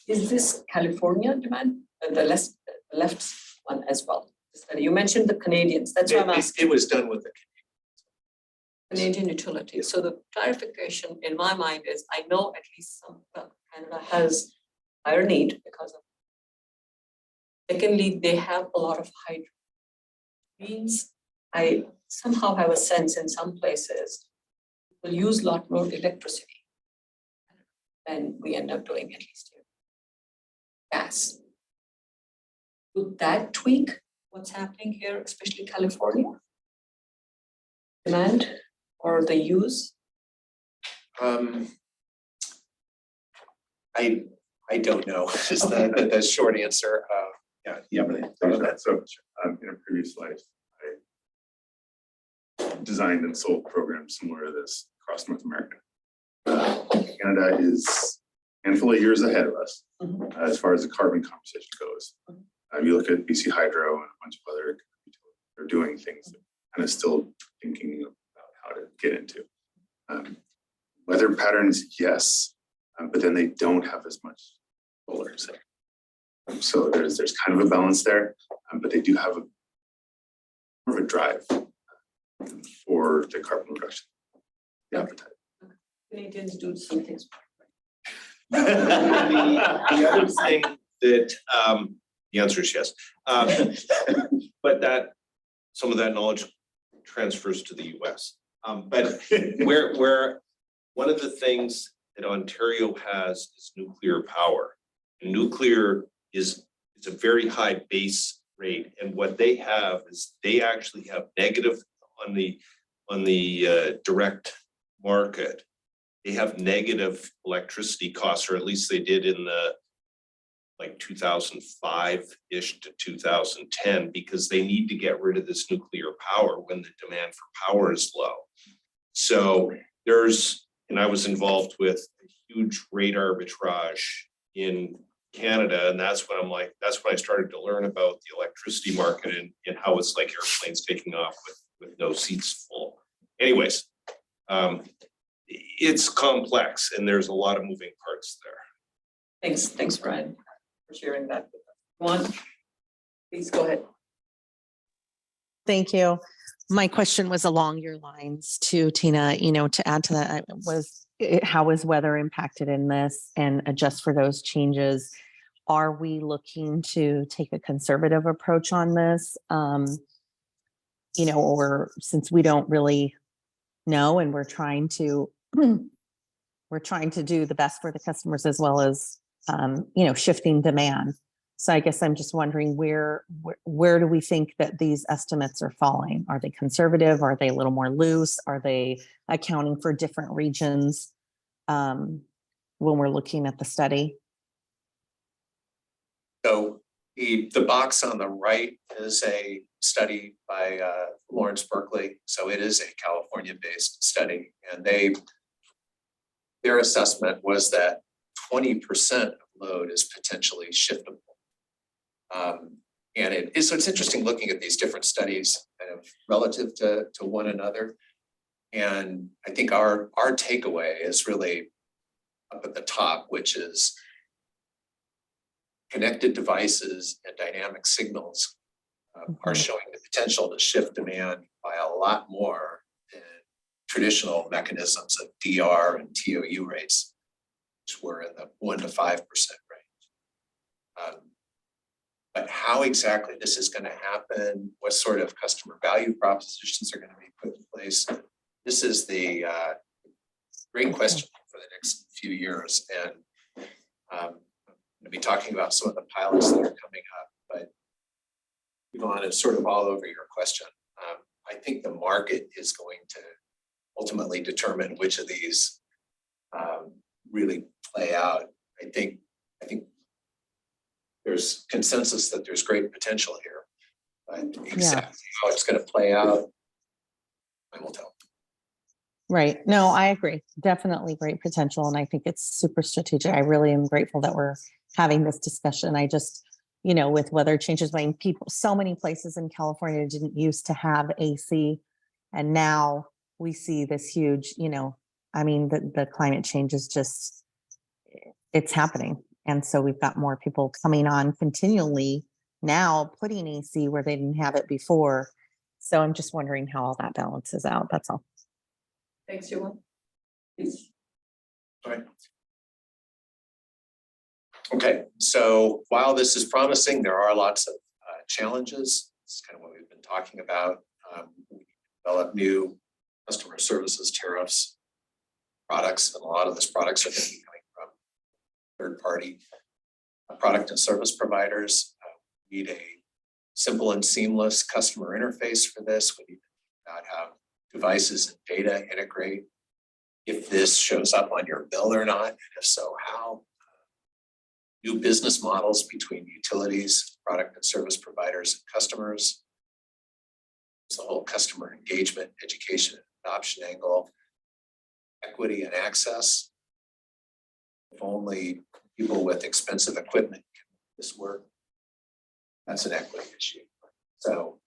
Speaker 1: Is this California demand, the left one as well? study? You mentioned the Canadians, that's why I'm asking.
Speaker 9: It was done with the
Speaker 1: Canadian utilities. So the clarification in my mind is, I know at least some, Canada has higher need because of. Secondly, they have a lot of hydro. Means I somehow have a sense in some places will use a lot more electricity than we end up doing, at least here. Gas. Would that tweak what's happening here, especially California? Demand or the use?
Speaker 9: I don't know, is the short answer.
Speaker 3: Yeah, but there's that. So, in a previous life, I designed and sold programs similar to this across North America. Canada is a handful of years ahead of us as far as the carbon conversation goes. You look at BC Hydro and a bunch of other, they're doing things that kind of still thinking about how to get into. Weather patterns, yes, but then they don't have as much solar. So there's kind of a balance there, but they do have more of a drive for the carbon reduction. The appetite.
Speaker 1: Canadians do some things.
Speaker 4: The other thing that, the answer is yes. But that, some of that knowledge transfers to the US. But where one of the things that Ontario has is nuclear power. And nuclear is a very high base rate. And what they have is they actually have negative on the direct market. They have negative electricity costs, or at least they did in the like 2005-ish to 2010, because they need to get rid of this nuclear power when the demand for power is low. So and I was involved with a huge rate arbitrage in Canada, and that's when I started to learn about the electricity market and how it's like airplanes taking off with no seats full. Anyways, it's complex and there's a lot of moving parts there.
Speaker 1: Thanks, Brian, for sharing that with us. Juan, please go ahead.
Speaker 7: Thank you. My question was along your lines too, Tina, to add to that, how is weather impacted in this and adjust for those changes? Are we looking to take a conservative approach on this? Or since we don't really know and we're trying to do the best for the customers as well as, shifting demand. So I guess I'm just wondering where do we think that these estimates are falling? Are they conservative? Are they a little more loose? Are they accounting for different regions when we're looking at the study?
Speaker 9: So the box on the right is a study by Lawrence Berkeley. So it is a California-based study, and their assessment was that 20% of load is potentially shiftable. And so it's interesting looking at these different studies kind of relative to one another. And I think our takeaway is really up at the top, which is connected devices and dynamic signals are showing the potential to shift demand by a lot more than traditional mechanisms of DR and TOU rates, which were in the 1 to 5% range. But how exactly this is going to happen, what sort of customer value propositions are going to be put in place, this is the great question for the next few years. And I'm going to be talking about some of the pilots that are coming up, but Yvonne is sort of all over your question. I think the market is going to ultimately determine which of these really play out. I think there's consensus that there's great potential here, but exactly how it's going to play out, I will tell.
Speaker 7: Right. No, I agree. Definitely great potential. And I think it's super strategic. I really am grateful that we're having this discussion. I just, with weather changes, so many places in California didn't used to have AC. And now we see this huge, the climate change is it's happening. And so we've got more people coming on continually now putting AC where they didn't have it before. So I'm just wondering how all that balances out. That's all.
Speaker 1: Thanks, Yuval. Please.
Speaker 9: Okay, so while this is promising, there are lots of challenges. It's kind of what we've been talking about. We develop new customer services tariffs, products, and a lot of those products are going to be coming from third-party product and service providers. We need a simple and seamless customer interface for this. We need to figure out how devices and data integrate, if this shows up on your bill or not, and if so, how. New business models between utilities, product and service providers, and customers. There's the whole customer engagement, education, and adoption angle, equity and access. If only people with expensive equipment can make this work, that's an equity issue. So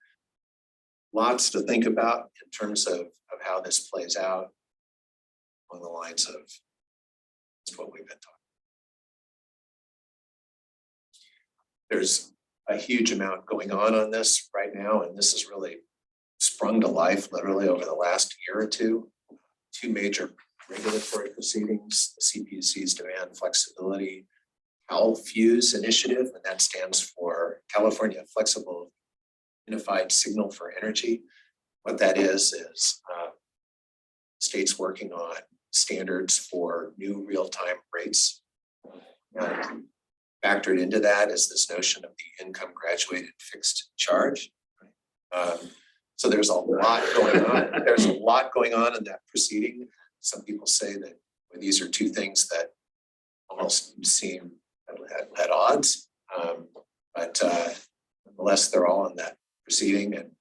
Speaker 9: lots to think about in terms of how this plays out along the lines of what we've been talking. There's a huge amount going on this right now, and this has really sprung to life literally over the last year or two. Two major regulatory proceedings, the CPUC's demand flexibility CalFuse initiative, and that stands for California Flexible Unified Signal for Energy. What that is states working on standards for new real-time rates. Factored into that is this notion of the income graduated fixed charge. So there's a lot going on. There's a lot going on in that proceeding. Some people say that these are two things that almost seem at odds, but nonetheless, they're all in that proceeding and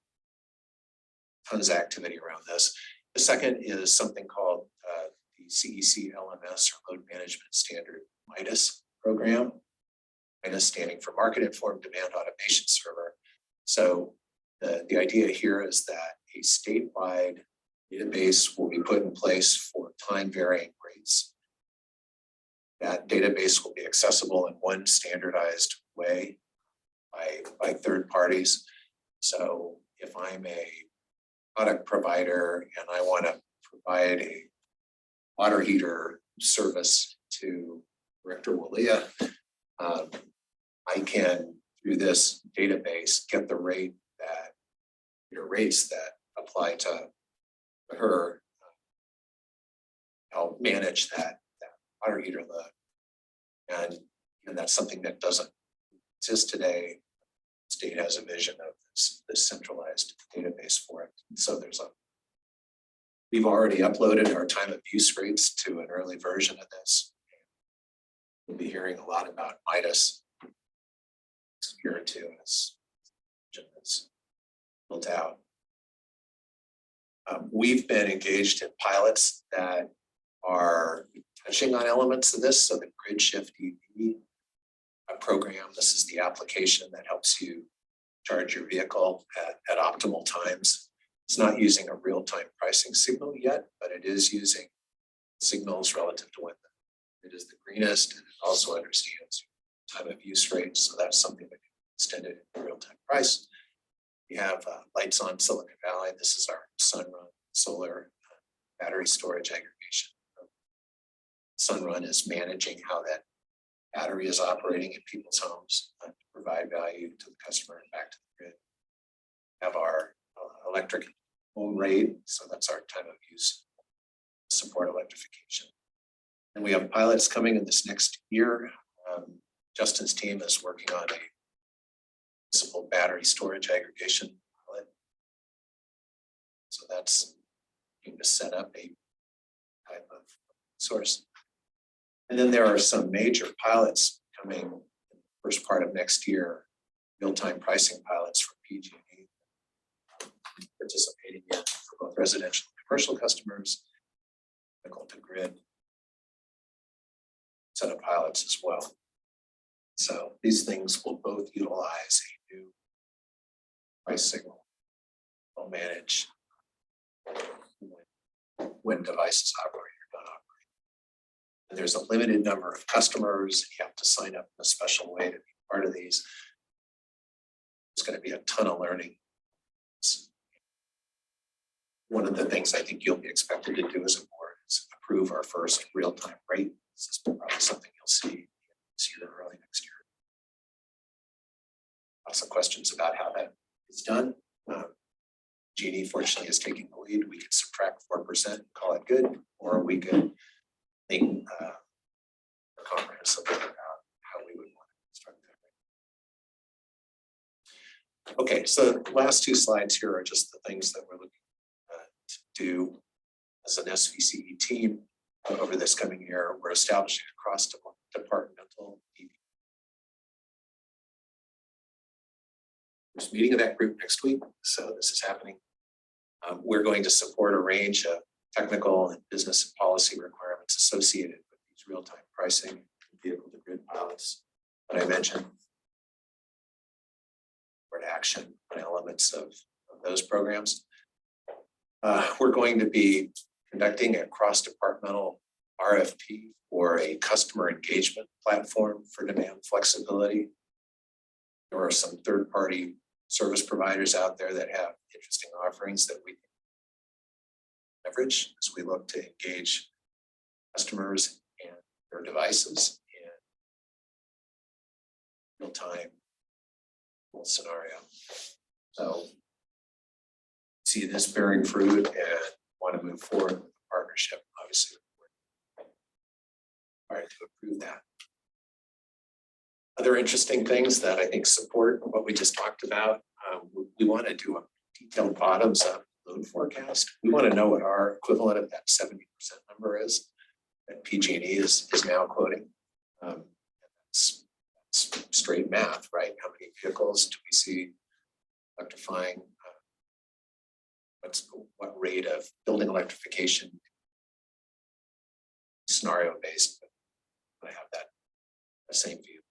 Speaker 9: tons of activity around this. The second is something called the CEC LMS or Load Management Standard MIDAS program. MIDAS standing for Market Informed Demand Automation Server. So the idea here is that a statewide database will be put in place for time varying rates. That database will be accessible in one standardized way by third parties. So if I'm a product provider and I want to provide a water heater service to Director Walia, I can, through this database, get the rates that apply to her. I'll manage that water heater load. And that's something that doesn't exist today. The state has a vision of this centralized database for it. So we've already uploaded our time of use rates to an early version of this. We'll be hearing a lot about MIDAS year or two as it's built out. We've been engaged in pilots that are touching on elements of this. So the Grid Shift EV program, this is the application that helps you charge your vehicle at optimal times. It's not using a real-time pricing signal yet, but it is using signals relative to when it is the greenest, and it also understands time of use rates. So that's something that can be extended in real-time price. We have lights on Silicon Valley. This is our Sunrun solar battery storage aggregation. Sunrun is managing how that battery is operating in people's homes to provide value to the customer and back to the grid. We have our electric home rate, so that's our time of use support electrification. And we have pilots coming in this next year. Justin's team is working on a municipal battery storage aggregation pilot. So that's to set up a type of source. And then there are some major pilots coming in the first part of next year, real-time pricing pilots from PG&E participating in for both residential and commercial customers, critical to grid set of pilots as well. So these things will both utilize a new price signal. They'll manage when devices operate or don't operate. And there's a limited number of customers. You have to sign up in a special way to be part of these. there's going to be a ton of learning. One of the things I think you'll be expected to do as a board is approve our first real-time rate. This is probably something you'll see this year or early next year. Lots of questions about how that is done. Jeannie fortunately is taking the lead. We could subtract 4% and call it good, or we could think comprehensively about how we would want to construct that. Okay, so the last two slides here are just the things that we're looking to do as an SVCE team over this coming year. We're establishing a cross-departmental There's a meeting of that group next week, so this is happening. We're going to support a range of technical and business and policy requirements associated with these real-time pricing, vehicle to grid pilots that I mentioned. For action on elements of those programs. We're going to be conducting a cross-departmental RFP for a customer engagement platform for demand flexibility. There are some third-party service providers out there that have interesting offerings that we leverage as we look to engage customers and their devices in real-time scenario. So see this bearing fruit and want to move forward with the partnership, obviously. All right, to approve that. Other interesting things that I think support what we just talked about. We want to do a detailed bottoms-up load forecast. We want to know what our equivalent of that 70% number is that PG&E is now quoting. It's straight math, right? How many vehicles do we see electrifying? What rate of building electrification? Scenario based, but I have that same view.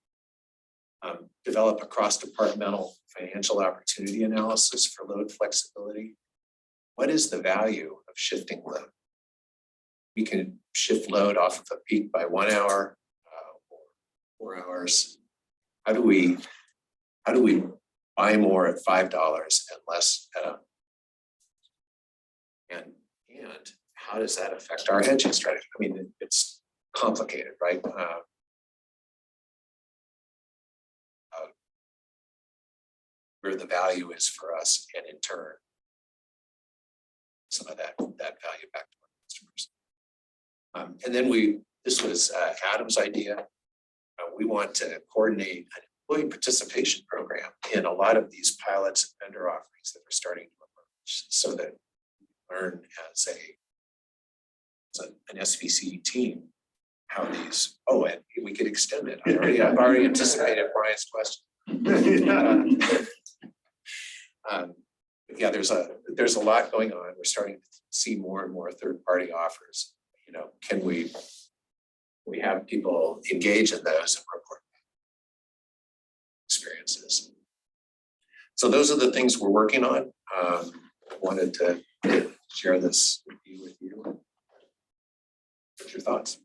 Speaker 9: Develop a cross-departmental financial opportunity analysis for load flexibility. What is the value of shifting load? We can shift load off of a peak by 1 hour or 4 hours. How do we buy more at $5 and less at a and how does that affect our hedging strategy? I mean, it's complicated, right? Where the value is for us, and in turn, some of that value back to our customers. And then this was Adam's idea. We want to coordinate an employee participation program in a lot of these pilots and vendor offerings that are starting to emerge, so that we learn as an SVCE team how these. Oh, and we could extend it. I've already anticipated Brian's question. Yeah, there's a lot going on. We're starting to see more and more third-party offers. You know, can we have people engage in those and report experiences? So those are the things we're working on. I wanted to share this review with you. What's your thoughts?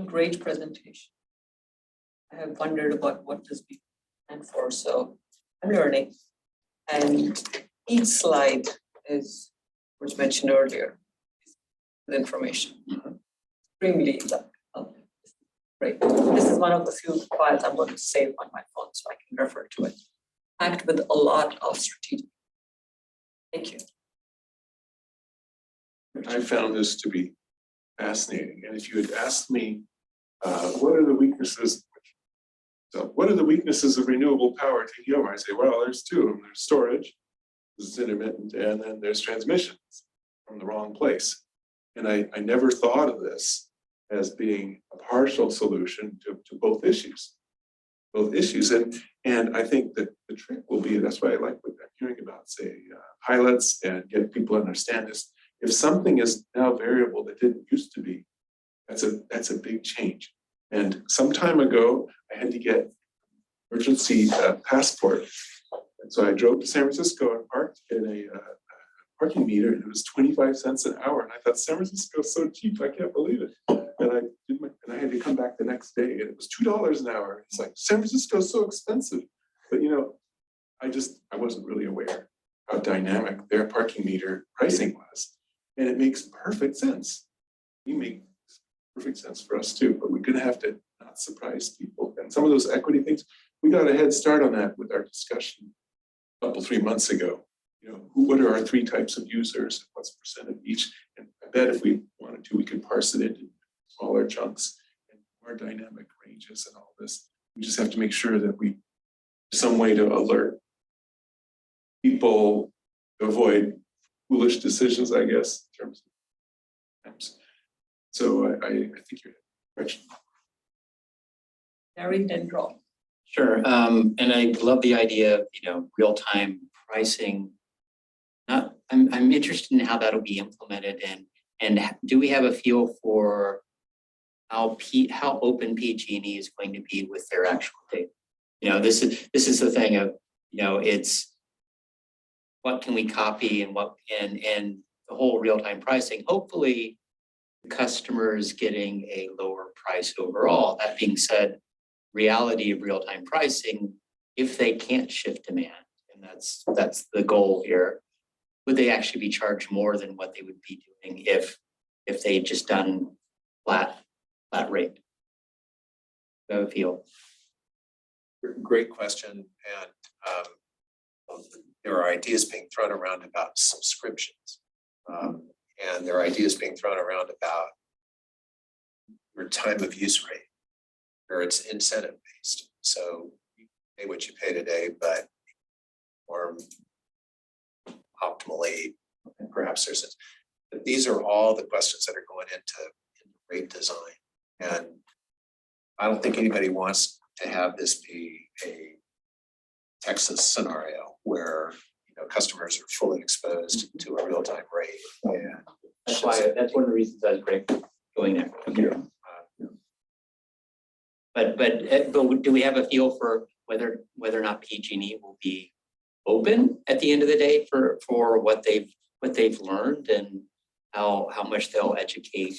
Speaker 1: Great presentation. I have wondered about what this be meant for, so I'm learning. And each slide was mentioned earlier, with information. Extremely great. This is one of the few files I'm going to save on my phone so I can refer to it. Packed with a lot of strategic. Thank you.
Speaker 3: I found this to be fascinating. And if you had asked me, what are the weaknesses? So what are the weaknesses of renewable power taking over? I say, well, there's two of them. There's storage, this is intermittent, and then there's transmission from the wrong place. And I never thought of this as being a partial solution to both issues. And I think that the trick will be, that's why I like what I'm hearing about, say, pilots, and get people to understand this. If something is now variable that didn't used to be, that's a big change. And some time ago, I had to get emergency passport. And so I drove to San Francisco and parked in a parking meter, and it was 25 cents an hour. And I thought, San Francisco is so cheap, I can't believe it. And I had to come back the next day, and it was $2 an hour. It's like, San Francisco is so expensive. But you know, I wasn't really aware how dynamic their parking meter pricing was. And it makes perfect sense. We make perfect sense for us too, but we're gonna have to not surprise people. And some of those equity things, we got a head start on that with our discussion a couple, 3 months ago. You know, what are our 3 types of users? What's percent of each? And I bet if we wanted to, we could parse it into smaller chunks and more dynamic ranges and all this. We just have to make sure that we, some way to alert people to avoid foolish decisions, I guess, in terms of times. So I think you're right.
Speaker 1: Larry Dendro.
Speaker 5: Sure, and I love the idea of, real-time pricing. I'm interested in how that'll be implemented and do we have a feel for how open PG&E is going to be with their actual data? This is the thing of, it's what can we copy and and the whole real-time pricing, hopefully the customer is getting a lower price overall. That being said, reality of real-time pricing, if they can't shift demand, and that's the goal here, would they actually be charged more than what they would be doing if they just done flat rate? I feel.
Speaker 9: Great question, and there are ideas being thrown around about subscriptions, and there are ideas being thrown around about your time of use rate, where it's incentive based. So you pay what you pay today, but or optimally, perhaps but these are all the questions that are going into rate design, and I don't think anybody wants to have this be a Texas scenario where customers are fully exposed to a real-time rate. And
Speaker 5: That's one of the reasons I was great going there. Okay. But do we have a feel for whether or not PG&E will be open at the end of the day for what they've learned and how much they'll educate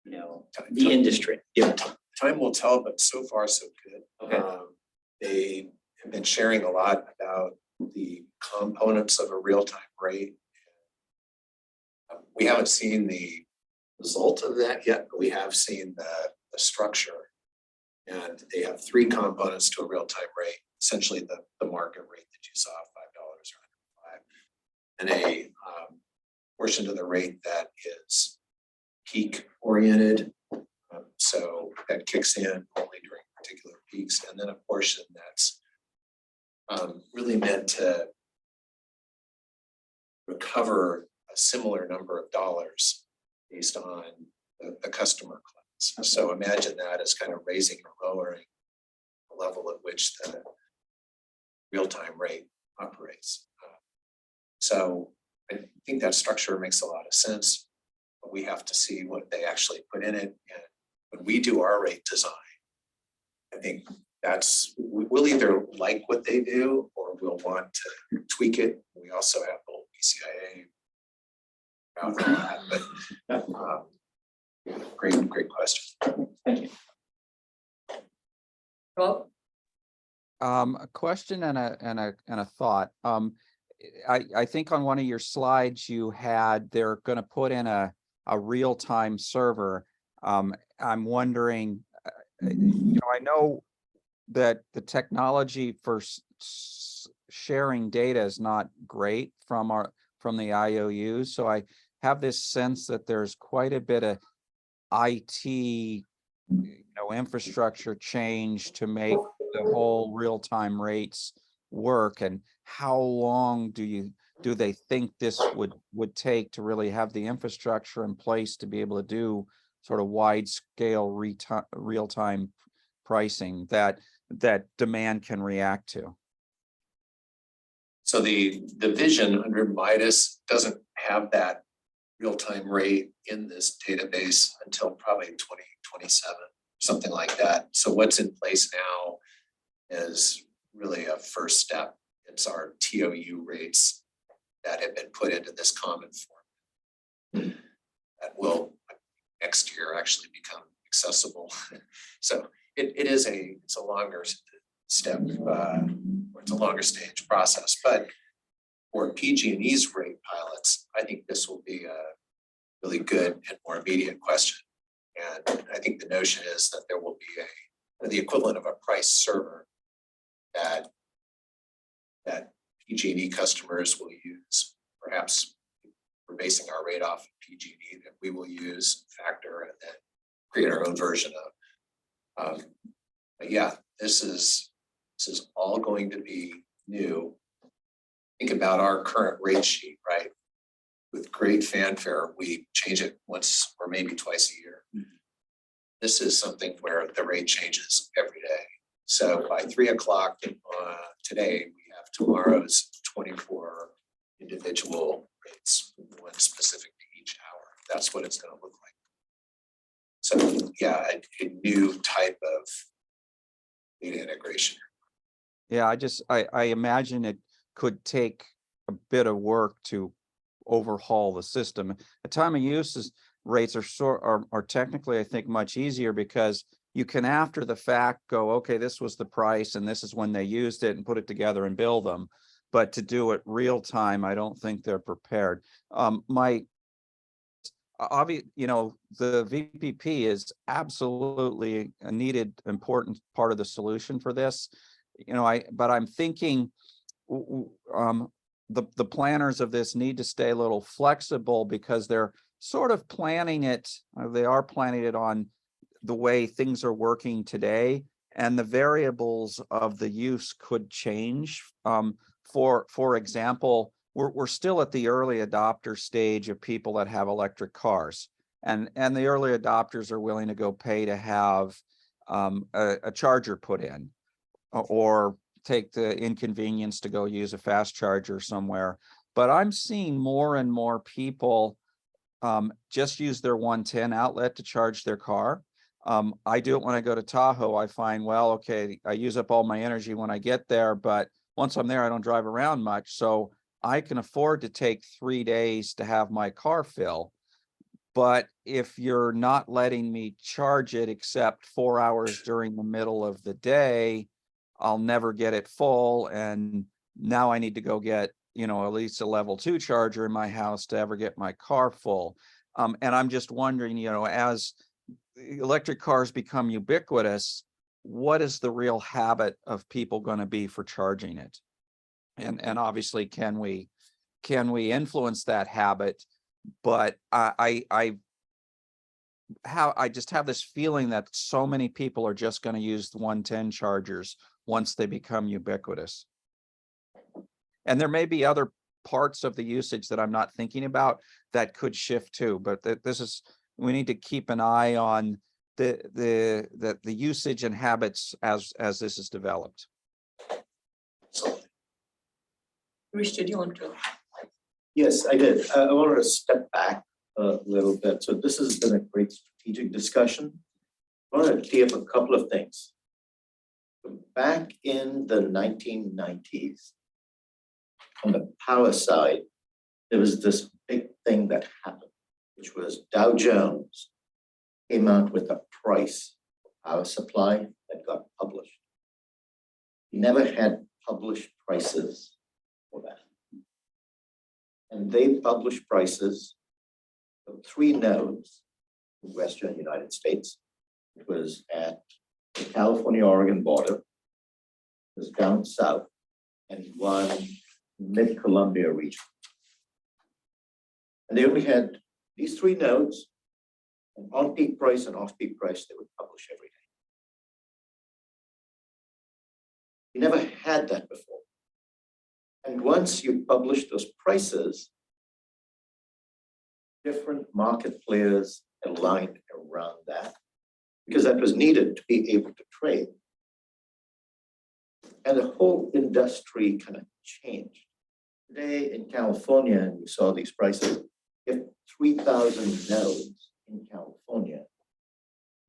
Speaker 5: the industry?
Speaker 9: Yeah, time will tell, but so far so good.
Speaker 5: Okay.
Speaker 9: They have been sharing a lot about the components of a real-time rate. We haven't seen the result of that yet, but we have seen the structure. And they have 3 components to a real-time rate, essentially the market rate that you saw, $5 or $105, and a portion of the rate that is peak oriented. So that kicks in only during particular peaks, and then a portion that's really meant to recover a similar number of dollars based on the customer class. So imagine that as kind of raising or lowering the level at which the real-time rate operates. So I think that structure makes a lot of sense, but we have to see what they actually put in it. And when we do our rate design, I think we'll either like what they do or we'll want to tweak it. We also have the whole PCIA around that, but great question.
Speaker 5: Thank you.
Speaker 1: Rob?
Speaker 8: A question and a thought. I think on one of your slides you had they're going to put in a real-time server. I'm wondering, I know that the technology for sharing data is not great from the IOUs, so I have this sense that there's quite a bit of IT, infrastructure change to make the whole real-time rates work. And how long do they think this would take to really have the infrastructure in place to be able to do sort of wide scale real-time pricing that demand can react to?
Speaker 9: So the vision under Midas doesn't have that real-time rate in this database until probably 2027, something like that. So what's in place now is really a first step. It's our TOU rates that have been put into this common form that will next year actually become accessible. So it's a longer step or it's a longer stage process, but for PG&E's rate pilots, I think this will be a really good and more immediate question. And I think the notion is that there will be the equivalent of a price server that PG&E customers will use. Perhaps we're basing our rate off of PG&E that we will use, factor, and then create our own version of. But yeah, this is all going to be new. Think about our current rate sheet, right? With great fanfare, we change it once or maybe twice a year. This is something where the rate changes every day. So by 3 o'clock today, we have tomorrow's 24 individual rates, one specific to each hour. That's what it's going to look like. So yeah, a new type of data integration.
Speaker 8: Yeah, I imagine it could take a bit of work to overhaul the system. The time of use rates are technically, I think, much easier because you can, after the fact, go, okay, this was the price and this is when they used it, and put it together and bill them. But to do it real time, I don't think they're prepared. The VPP is absolutely a needed, important part of the solution for this. But I'm thinking the planners of this need to stay a little flexible, because they're sort of planning it. They are planning it on the way things are working today, and the variables of the use could change. For example, we're still at the early adopter stage of people that have electric cars, and the early adopters are willing to go pay to have a charger put in, or take the inconvenience to go use a fast charger somewhere. But I'm seeing more and more people just use their 110 outlet to charge their car. I do it when I go to Tahoe. I find, well, okay, I use up all my energy when I get there, but once I'm there, I don't drive around much. So I can afford to take 3 days to have my car fill. But if you're not letting me charge it except 4 hours during the middle of the day, I'll never get it full. And now I need to go get, at least a level 2 charger in my house to ever get my car full. And I'm just wondering, as electric cars become ubiquitous, what is the real habit of people going to be for charging it? And obviously, can we influence that habit? But I just have this feeling that so many people are just going to use the 110 chargers once they become ubiquitous. And there may be other parts of the usage that I'm not thinking about that could shift too, but we need to keep an eye on the usage and habits as this is developed.
Speaker 1: Girish, did you want to?
Speaker 6: Yes, I did. I wanted to step back a little bit. So this has been a great strategic discussion. I want to tee up a couple of things. Back in the 1990s, on the power side, there was this big thing that happened, which was Dow Jones came out with a price for power supply that got published. We never had published prices for that. And they published prices for 3 nodes in the Western United States. It was at the California-Oregon border, it was down south, and one mid-Columbia region. And they only had these 3 nodes, an on-peak price and off-peak price they would publish every day. We never had that before. And once you publish those prices, different market players aligned around that, because that was needed to be able to trade. And the whole industry kind of changed. Today in California, and you saw these prices, you have 3,000 nodes in California,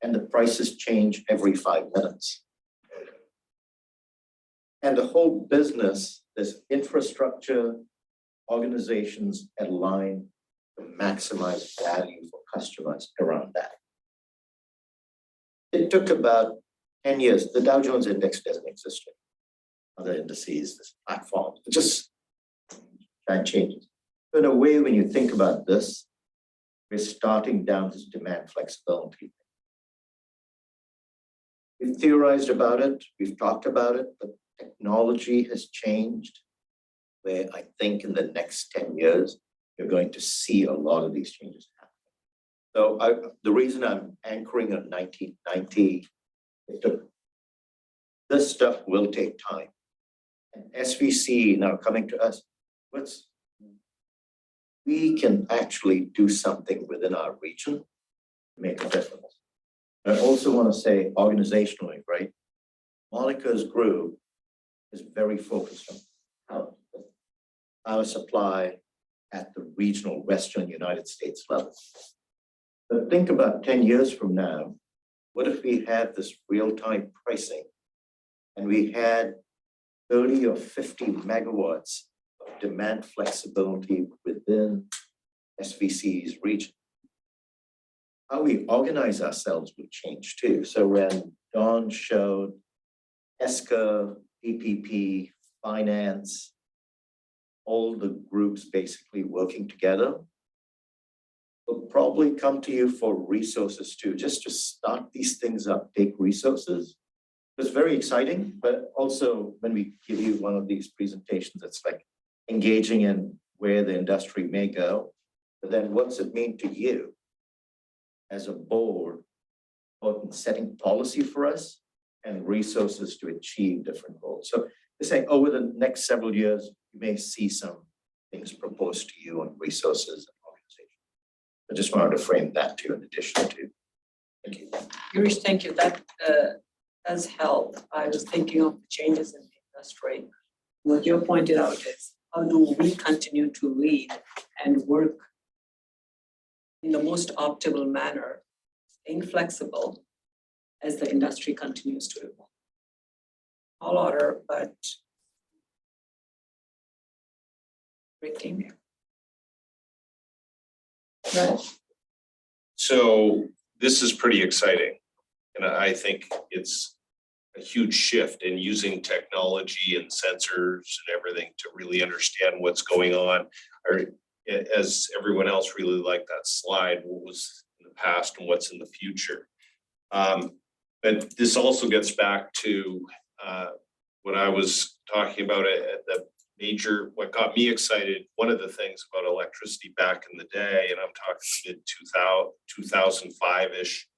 Speaker 6: and the prices change every 5 minutes. And the whole business, this infrastructure, organizations align to maximize value for customers around that. It took about 10 years. The Dow Jones Index doesn't exist yet. other indices, this platform, it just giant changes. So in a way, when you think about this, we're starting down this demand flexibility. We've theorized about it, we've talked about it, but technology has changed, where I think in the next 10 years, you're going to see a lot of these changes happen. So the reason I'm anchoring on 1990, this stuff will take time. And SVCE now coming to us, we can actually do something within our region to make a difference. I also want to say organizationally, right? Monica's group is very focused on power supply at the regional Western United States level. But think about 10 years from now, what if we had this real-time pricing and we had 30 or 50 megawatts of demand flexibility within SVCE's region? How we organize ourselves would change too. So when Don showed ESCA, DPP, finance, all the groups basically working together, we'll probably come to you for resources too, just to start these things up, take resources. It's very exciting, but also when we give you one of these presentations, it's like engaging in where the industry may go, but then what's it mean to you as a board, both in setting policy for us and resources to achieve different goals. So they're saying over the next several years, you may see some things proposed to you on resources and organization. I just wanted to frame that too, in addition to. Thank you.
Speaker 1: Girish, thank you. That does help. I was thinking of the changes in the industry. What you pointed out is how do we continue to lead and work in the most optimal manner, staying flexible as the industry continues to evolve. All order, but great team here. Right.
Speaker 4: So this is pretty exciting. And I think it's a huge shift in using technology and sensors and everything to really understand what's going on. Or as everyone else really liked that slide, what was in the past and what's in the future. But this also gets back to what I was talking about at the major, what got me excited, one of the things about electricity back in the day, and I'm talking mid 2005-ish,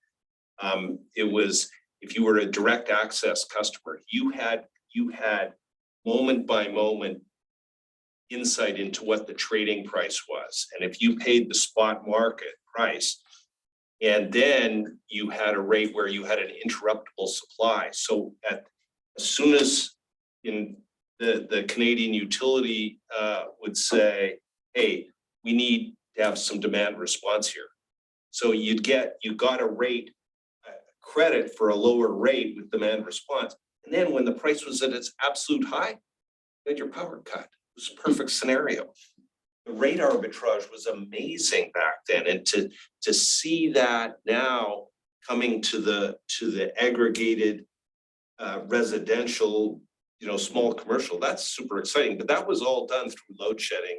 Speaker 4: it was if you were a direct access customer, you had moment by moment insight into what the trading price was. And if you paid the spot market price, and then you had a rate where you had an interruptible supply. So as soon as in the Canadian utility would say, hey, we need to have some demand response here. So you got a rate credit for a lower rate with demand response. And then when the price was at its absolute high, you had your power cut. It was a perfect scenario. The rate arbitrage was amazing back then. And to see that now coming to the aggregated residential, small commercial, that's super exciting. But that was all done through load shedding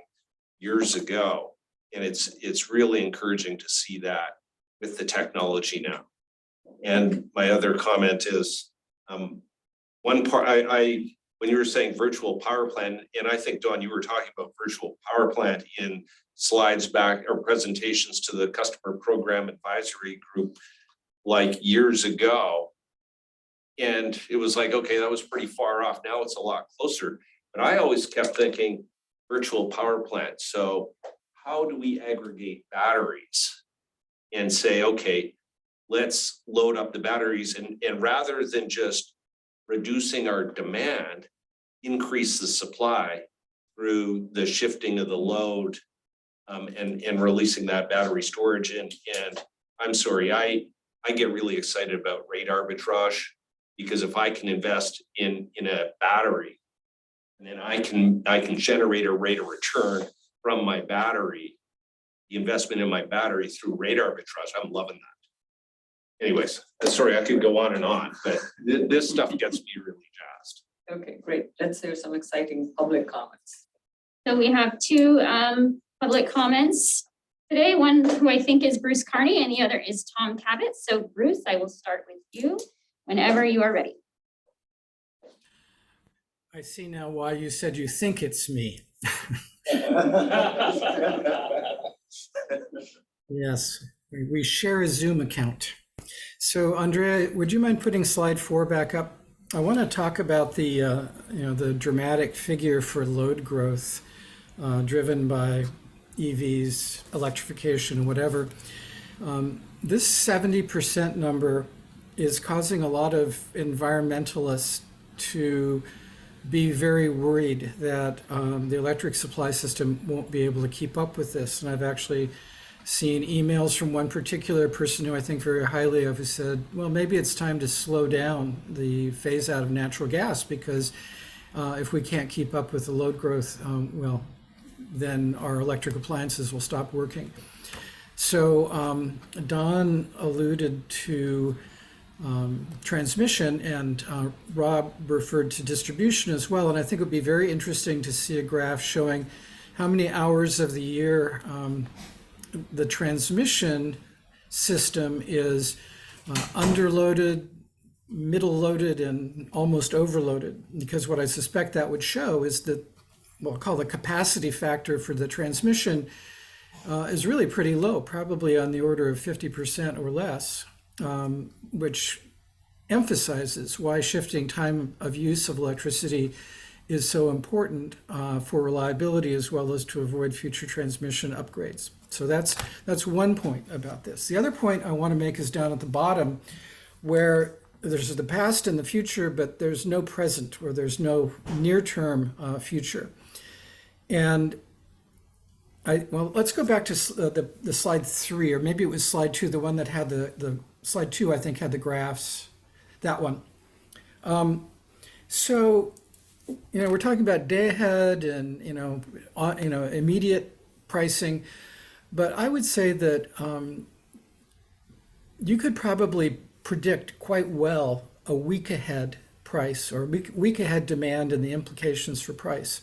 Speaker 4: years ago. And it's really encouraging to see that with the technology now. And my other comment is one part, when you were saying virtual power plant, and I think, Dawn, you were talking about virtual power plant in slides back or presentations to the customer program advisory group like years ago. And it was like, okay, that was pretty far off. Now it's a lot closer. But I always kept thinking virtual power plant. So how do we aggregate batteries and say, okay, let's load up the batteries and rather than just reducing our demand, increase the supply through the shifting of the load and releasing that battery storage. And I'm sorry, I get really excited about rate arbitrage, because if I can invest in a battery and then I can generate a rate of return from my battery, the investment in my battery through rate arbitrage, I'm loving that. Anyways, sorry, I could go on and on, but this stuff gets me really jazzed.
Speaker 1: Okay, great. Let's hear some exciting public comments.
Speaker 2: So we have two public comments today, one who I think is Bruce Carney and the other is Tom Cabot. So Bruce, I will start with you whenever you are ready.
Speaker 10: I see now why you said you think it's me. Yes, we share a Zoom account. So Andrea, would you mind putting slide 4 back up? I want to talk about the the dramatic figure for load growth driven by EVs, electrification, whatever. This 70% number is causing a lot of environmentalists to be very worried that the electric supply system won't be able to keep up with this. And I've actually seen emails from one particular person who I think very highly of, who said, well, maybe it's time to slow down the phase out of natural gas, because if we can't keep up with the load growth, well, then our electric appliances will stop working. So Don alluded to transmission, and Rob referred to distribution as well. And I think it would be very interesting to see a graph showing how many hours of the year the transmission system is underloaded, middle loaded, and almost overloaded. Because what I suspect that would show is that what I'll call the capacity factor for the transmission is really pretty low, probably on the order of 50% or less, which emphasizes why shifting time of use of electricity is so important for reliability, as well as to avoid future transmission upgrades. So that's one point about this. The other point I want to make is down at the bottom, where there's the past and the future, but there's no present, or there's no near-term future. And well, let's go back to the slide 3, or maybe it was slide 2, the one that had the slide 2, I think, had the graphs, that one. So, we're talking about day ahead and, immediate pricing, but I would say that you could probably predict quite well a week ahead price, or week ahead demand, and the implications for price.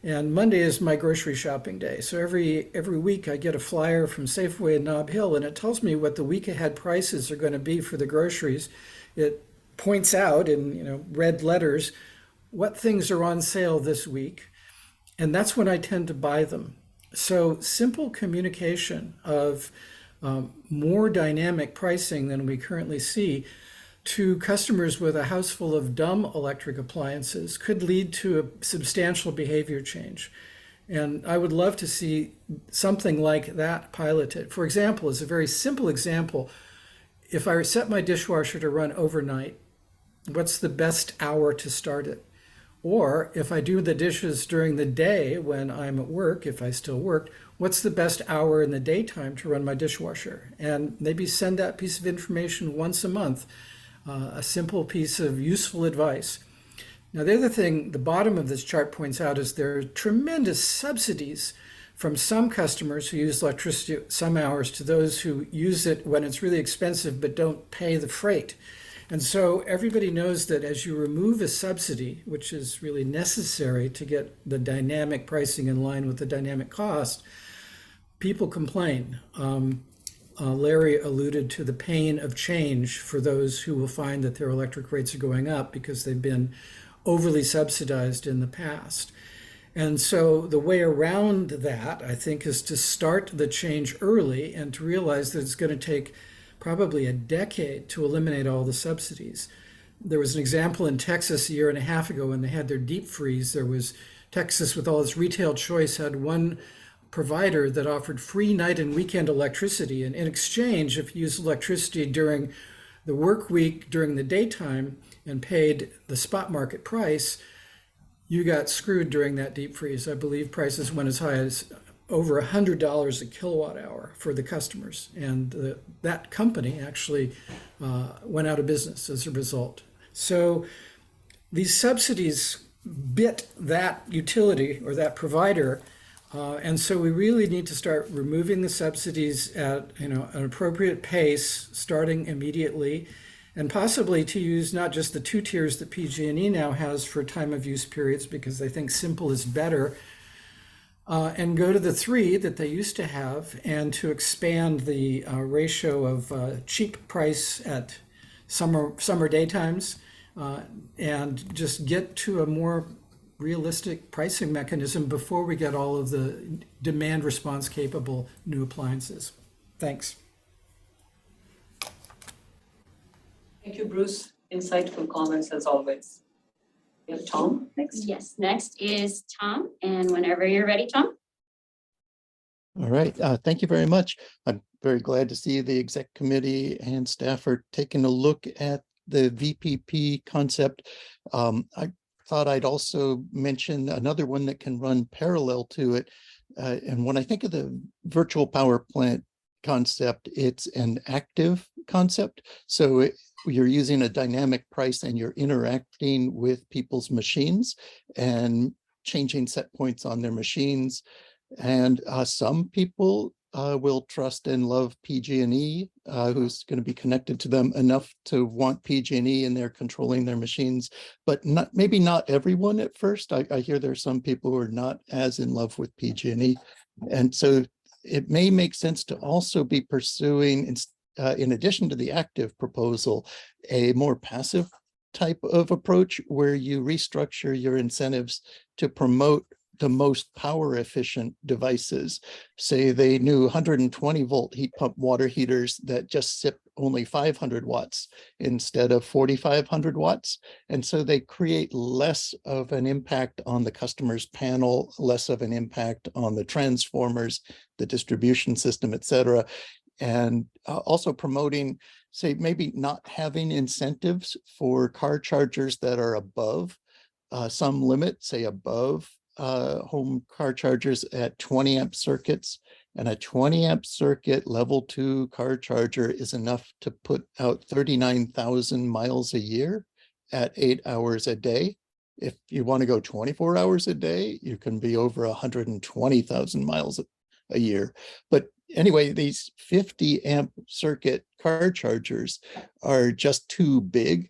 Speaker 10: And Monday is my grocery shopping day. So every week I get a flyer from Safeway in Nob Hill, and it tells me what the week ahead prices are going to be for the groceries. It points out in red letters what things are on sale this week, and that's when I tend to buy them. So simple communication of more dynamic pricing than we currently see to customers with a house full of dumb electric appliances could lead to a substantial behavior change. And I would love to see something like that piloted. For example, as a very simple example, if I set my dishwasher to run overnight, what's the best hour to start it? Or if I do the dishes during the day when I'm at work, if I still work, what's the best hour in the daytime to run my dishwasher? And maybe send that piece of information once a month, a simple piece of useful advice. Now, the other thing the bottom of this chart points out is there are tremendous subsidies from some customers who use electricity some hours to those who use it when it's really expensive but don't pay the freight. And so everybody knows that as you remove a subsidy, which is really necessary to get the dynamic pricing in line with the dynamic cost, people complain. Larry alluded to the pain of change for those who will find that their electric rates are going up because they've been overly subsidized in the past. And so the way around that, I think, is to start the change early and to realize that it's going to take probably a decade to eliminate all the subsidies. There was an example in Texas a year and a half ago when they had their deep freeze. There was Texas, with all its retail choice, had one provider that offered free night and weekend electricity. And in exchange, if you used electricity during the work week, during the daytime, and paid the spot market price, you got screwed during that deep freeze. I believe prices went as high as over $100 a kilowatt hour for the customers. And that company actually went out of business as a result. So these subsidies bit that utility or that provider. And so we really need to start removing the subsidies at an appropriate pace, starting immediately, and possibly to use not just the 2 tiers that PG&E now has for time of use periods, because they think simple is better, and go to the 3 that they used to have, and to expand the ratio of cheap price at summer daytimes, and just get to a more realistic pricing mechanism before we get all of the demand response capable new appliances. Thanks.
Speaker 1: Thank you, Bruce. Insightful comments as always. We have Tom next.
Speaker 2: Yes, next is Tom, and whenever you're ready, Tom.
Speaker 11: All right, thank you very much. I'm very glad to see the exec committee and staff are taking a look at the VPP concept. I thought I'd also mention another one that can run parallel to it. And when I think of the virtual power plant concept, it's an active concept. So you're using a dynamic price and you're interacting with people's machines and changing set points on their machines. And some people will trust and love PG&E, who's going to be connected to them enough to want PG&E and they're controlling their machines, but maybe not everyone at first. I hear there's some people who are not as in love with PG&E. And so it may make sense to also be pursuing, in addition to the active proposal, a more passive type of approach where you restructure your incentives to promote the most power efficient devices. Say they knew 120 volt heat pump water heaters that just sip only 500 watts instead of 4,500 watts. And so they create less of an impact on the customer's panel, less of an impact on the transformers, the distribution system, et cetera. And also promoting, say, maybe not having incentives for car chargers that are above some limit, say above home car chargers at 20 amp circuits, and a 20 amp circuit level 2 car charger is enough to put out 39,000 miles a year at 8 hours a day. If you want to go 24 hours a day, you can be over 120,000 miles a year. But anyway, these 50 amp circuit car chargers are just too big,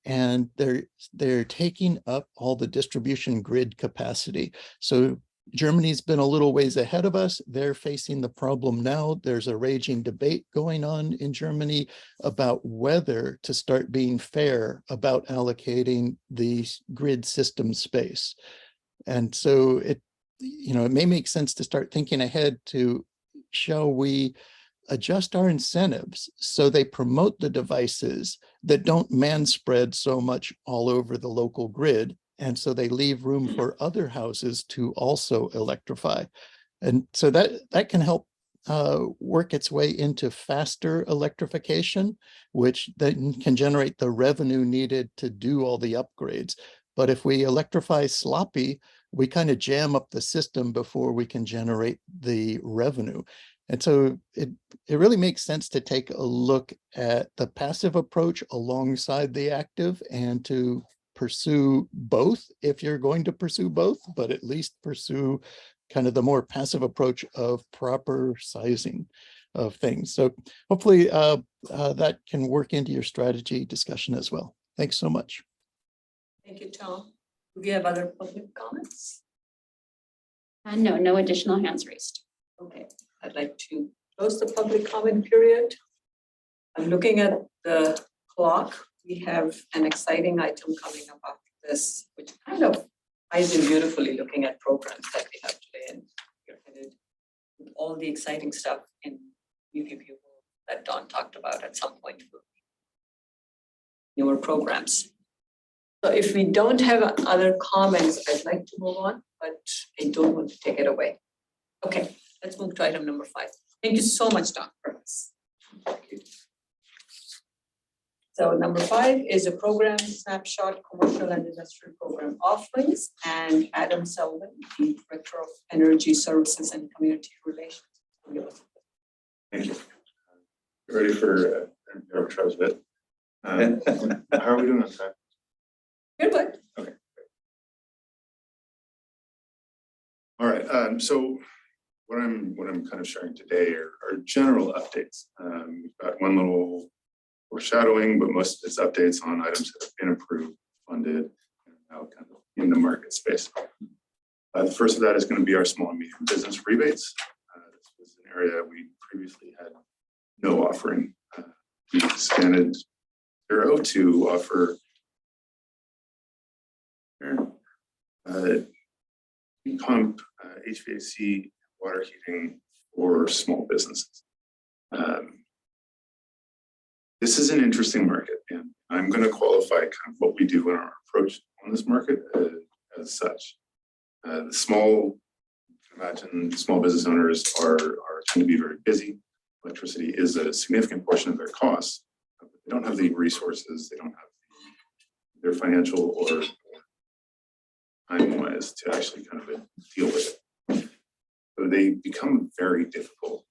Speaker 11: and they're taking up all the distribution grid capacity. So Germany's been a little ways ahead of us. They're facing the problem now. There's a raging debate going on in Germany about whether to start being fair about allocating the grid system space. And so it may make sense to start thinking ahead to, shall we adjust our incentives so they promote the devices that don't man-spread so much all over the local grid, and so they leave room for other houses to also electrify. And so that can help work its way into faster electrification, which then can generate the revenue needed to do all the upgrades. But if we electrify sloppy, we kind of jam up the system before we can generate the revenue. And so it really makes sense to take a look at the passive approach alongside the active, and to pursue both if you're going to pursue both, but at least pursue kind of the more passive approach of proper sizing of things. So hopefully that can work into your strategy discussion as well. Thanks so much.
Speaker 1: Thank you, Tom. Do we have other public comments?
Speaker 2: No additional hands raised.
Speaker 1: Okay, I'd like to close the public comment period. I'm looking at the clock. We have an exciting item coming up after this, which kind of ties in beautifully looking at programs that we have today, and we're headed with all the exciting stuff in VPP that Don talked about at some point. Newer programs. So if we don't have other comments, I'd like to move on, but I don't want to take it away. Okay. Let's move to item number 5. Thank you so much, Don, for this. So number 5 is a program snapshot, commercial and industrial program offerings, and Adam Sullivan, the Director of Energy Services and Community Relations.
Speaker 3: Thank you. Ready for arbitrage bit? How are we doing on time?
Speaker 1: You're good.
Speaker 3: Okay. All right. So what I'm kind of sharing today are general updates. We've got one little
Speaker 12: foreshadowing, but most of it's updates on items that have been approved, funded, and now kind of in the market space. The first of that is going to be our small and medium business rebates. This was an area we previously had no offering. We expanded 0 to offer heat pump, HVAC, water heating for small businesses. This is an interesting market, and I'm going to qualify kind of what we do in our approach on this market as such. The small, imagine small business owners are tend to be very busy. Electricity is a significant portion of their costs. But they don't have the resources, they don't have their financial or time-wise to actually kind of deal with it. So they become very difficult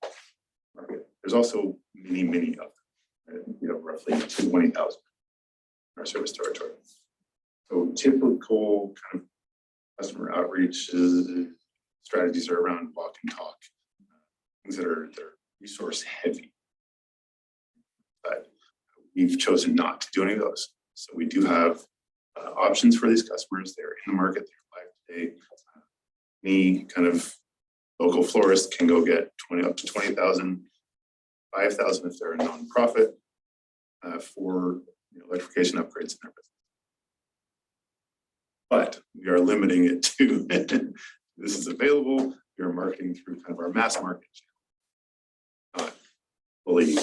Speaker 12: market. There's also many of them. We have roughly 20,000 in our service territory. So typical kind of customer outreach strategies are around walk and talk, things that are resource heavy. But we've chosen not to do any of those. So we do have options for these customers. They're in the market, they're live today. Any kind of local florist can go get up to 20,000, 5,000 if they're a nonprofit for electrification upgrades in their business. But we are limiting it to this is available. We are marketing through kind of our mass market channel, not fully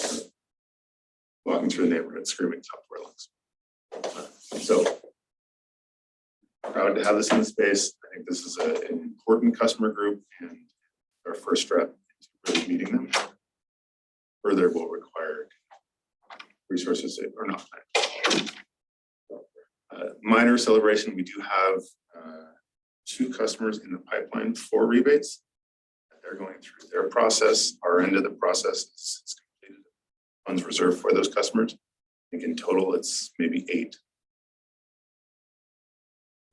Speaker 12: walking through the neighborhood screaming top for lungs. So proud to have this in the space. I think this is an important customer group and our first step into really meeting them. Further will require resources that are not planned. Minor celebration, we do have 2 customers in the pipeline for rebates. They're going through their process. Our end of the process is completed. Funds reserved for those customers. I think in total it's maybe 8.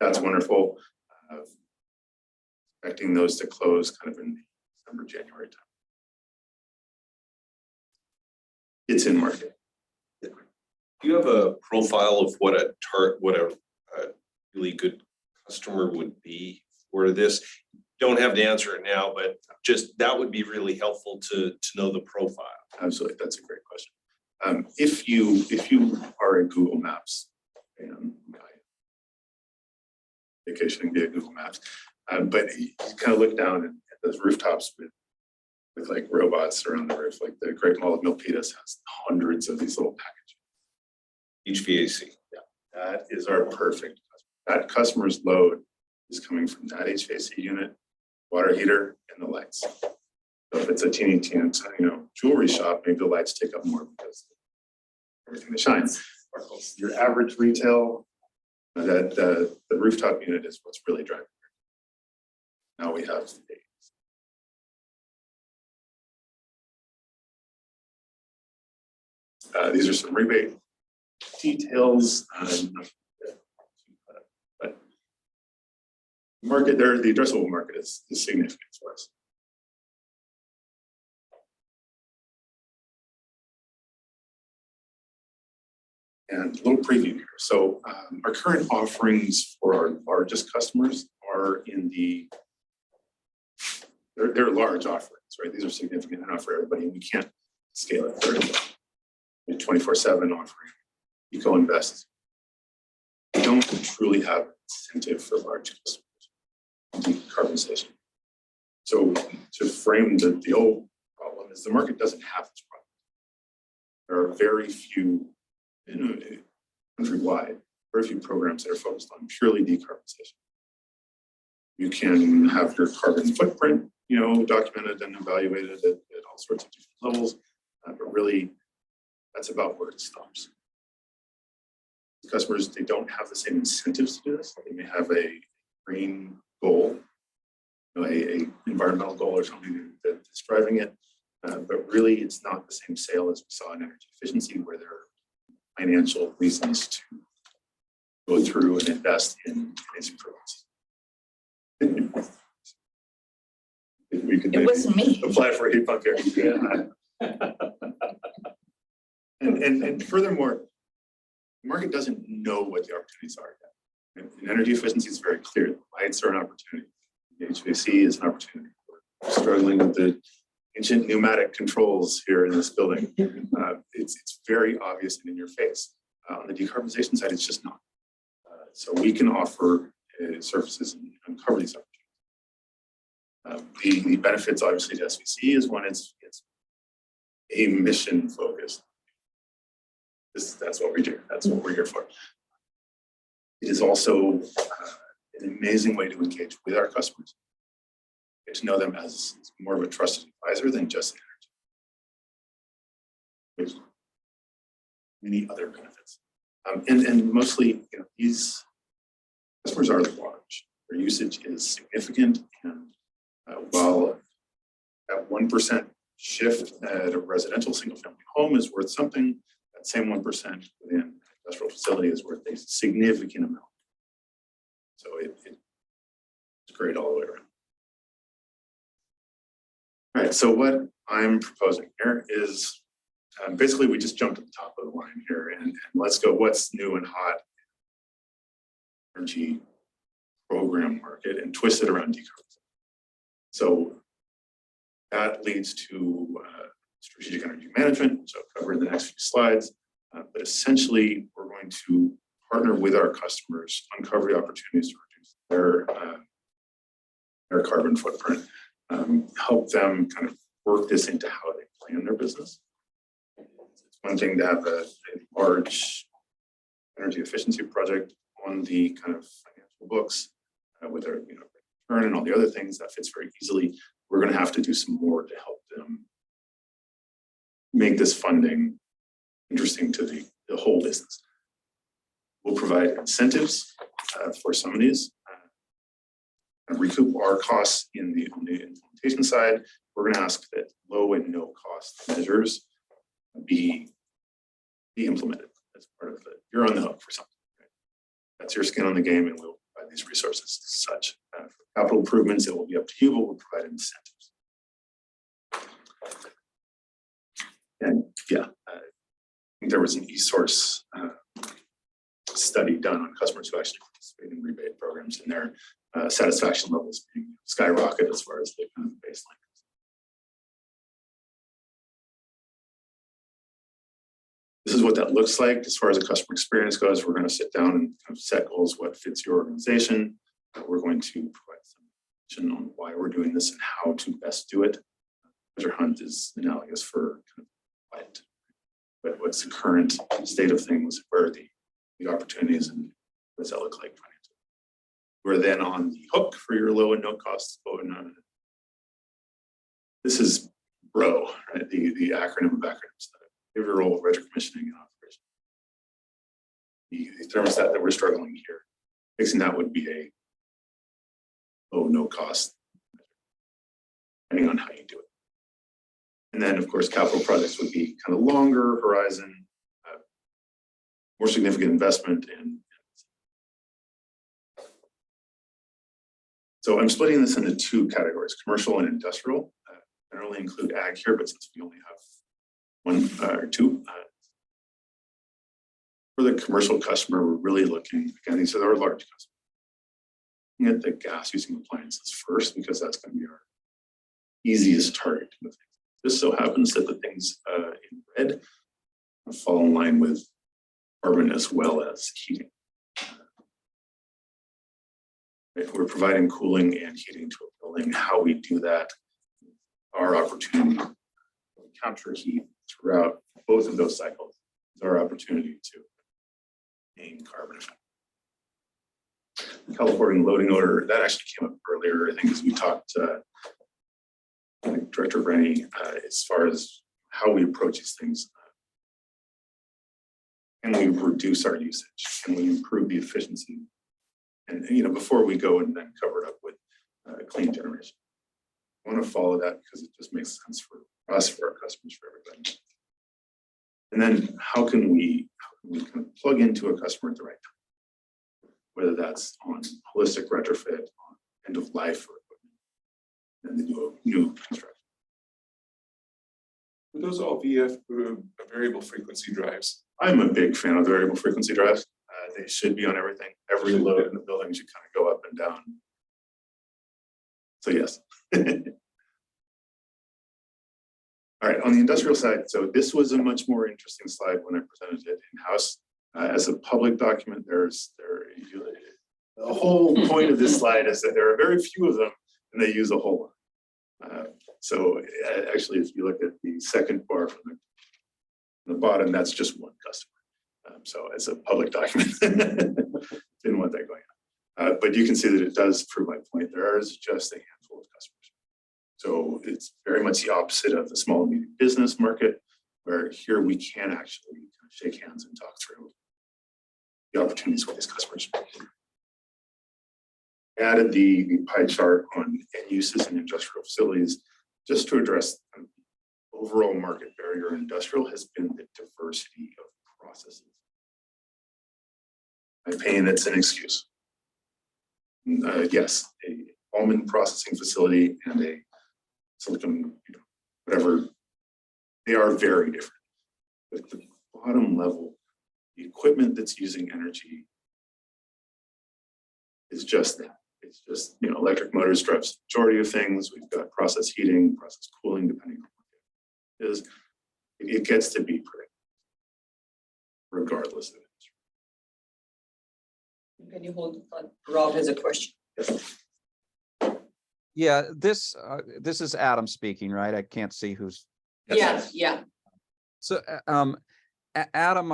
Speaker 12: That's wonderful. Expecting those to close kind of in December, January time. It's in market.
Speaker 4: Do you have a profile of what a really good customer would be for this? Don't have to answer it now, but just that would be really helpful to know the profile.
Speaker 12: Absolutely, that's a great question. If you are in Google Maps, vacationing via Google Maps, but you kind of look down at those rooftops with like robots around the roof, like the Great Mall of Milpitas has hundreds of these little packages.
Speaker 4: HVAC.
Speaker 12: Yeah, that is our perfect customer. That customer's load is coming from that HVAC unit, water heater, and the lights. So if it's a teeny jewelry shop, maybe the lights take up more because everything that shines sparkles. Your average retail, that the rooftop unit is what's really driving it. Now we have these are some rebate details. But market there, the addressable market is significant for us. And a little preview here. So our current offerings for our largest customers are in they're large offerings, right? These are significant enough for everybody, and we can't scale it very well. 24/7 offering, eco-invest. We don't truly have an incentive for large customers decarbonization. So to frame the old problem is the market doesn't have this problem. There are very few, countrywide, very few programs that are focused on purely decarbonization. You can have your carbon footprint, documented and evaluated at all sorts of different levels, but really that's about where it stops. Customers, they don't have the same incentives to do this. They may have a green goal, a environmental goal or something that's driving it, but really it's not the same sale as we saw in energy efficiency, where there are financial reasons to go through and invest in these improvements. We could
Speaker 13: It wasn't me.
Speaker 12: apply for a heat pump here. And furthermore, the market doesn't know what the opportunities are yet. And energy efficiency is very clear. Lights are an opportunity. The HVAC is an opportunity. We're struggling with the ancient pneumatic controls here in this building. It's very obvious and in your face. On the decarbonization side, it's just not. So we can offer services and uncover these opportunities. The benefits, obviously, to SVCE is one, it's a mission focused. That's what we do. That's what we're here for. It is also an amazing way to engage with our customers. Get to know them as more of a trusted advisor than just energy. There's many other benefits. And mostly, these customers are large. Their usage is significant. And while that 1% shift at a residential single-family home is worth something, that same 1% within an industrial facility is worth a significant amount. So it's great all the way around. All right, so what I'm proposing here is basically we just jumped at the top of the line here and let's go what's new and hot energy program market and twist it around decarbonization. So that leads to strategic energy management, which I'll cover in the next few slides. But essentially, we're going to partner with our customers, uncover the opportunities to reduce their carbon footprint, help them kind of work this into how they plan their business. It's one thing to have a large energy efficiency project on the kind of financial books with their return and all the other things that fits very easily. We're going to have to do some more to help them make this funding interesting to the whole business. We'll provide incentives for some of these and recoup our costs on the implementation side. We're going to ask that low and no cost measures be implemented as part of it. You're on the hook for something. Right? That's your skin on the game, and we'll provide these resources as such. For capital improvements, it will be up to you, but we'll provide incentives. And yeah, I think there was an eSource study done on customers who actually participate in rebate programs, and their satisfaction levels being skyrocketed as far as the kind of baseline. This is what that looks like as far as the customer experience goes. We're going to sit down and kind of set goals, what fits your organization. We're going to provide some information on why we're doing this and how to best do it. Treasure hunt is analogous for kind of what, but what's the current state of things? Where are the opportunities, and what does that look like financially? We're then on the hook for your low and no cost. This is BRO, right? The acronym of acronyms. Behavioral retrocommissioning and operation. The thermostat that we're struggling here, fixing that would be a low, no cost, depending on how you do it. And then, of course, capital projects would be kind of longer horizon, more significant investment. And so I'm splitting this into two categories, commercial and industrial. I don't really include ag here, but since we only have one or two. For the commercial customer, we're really looking, again, these are our large customers. Looking at the gas using appliances first, because that's going to be our easiest target. This so happens that the things in red fall in line with carbon as well as heating. If we're providing cooling and heating to a building, how we do that, our opportunity to capture heat throughout both of those cycles is our opportunity to gain carbon effect. The California loading order, that actually came up earlier, I think, as we talked I think Director Rennie, as far as how we approach these things. Can we reduce our usage? Can we improve the efficiency? And before we go and then cover it up with clean generation. I want to follow that because it just makes sense for us, for our customers, for everybody. And then how can we kind of plug into a customer at the right time? Whether that's on holistic retrofit, on end of life, or and the new construction.
Speaker 3: Were those all variable frequency drives?
Speaker 12: I'm a big fan of the variable frequency drives. They should be on everything. Every load in the building should kind of go up and down. So yes. All right, on the industrial side, so this was a much more interesting slide when I presented it in-house. As a public document, the whole point of this slide is that there are very few of them and they use a whole lot. Actually, if you look at the second bar from the bottom, that's just one customer. So as a public document, didn't want that going on. But you can see that it does prove my point. There is just a handful of customers. So it's very much the opposite of the small and medium business market, where here we can actually kind of shake hands and talk through the opportunities with these customers. Added the pie chart on end uses in industrial facilities just to address the overall market barrier in industrial has been the diversity of processes. My pain, that's an excuse. Yes, a almond processing facility and a silicon, whatever, they are very different. But at the bottom level, the equipment that's using energy is just that. It's just, electric motors drives the majority of things. We've got process heating, process cooling, depending on what it is. It gets to be predictable, regardless of it.
Speaker 1: Can you hold the thought? Rob has a question.
Speaker 8: Yeah, this is Adam speaking, right? I can't see who's.
Speaker 1: Yeah.
Speaker 8: So, Adam,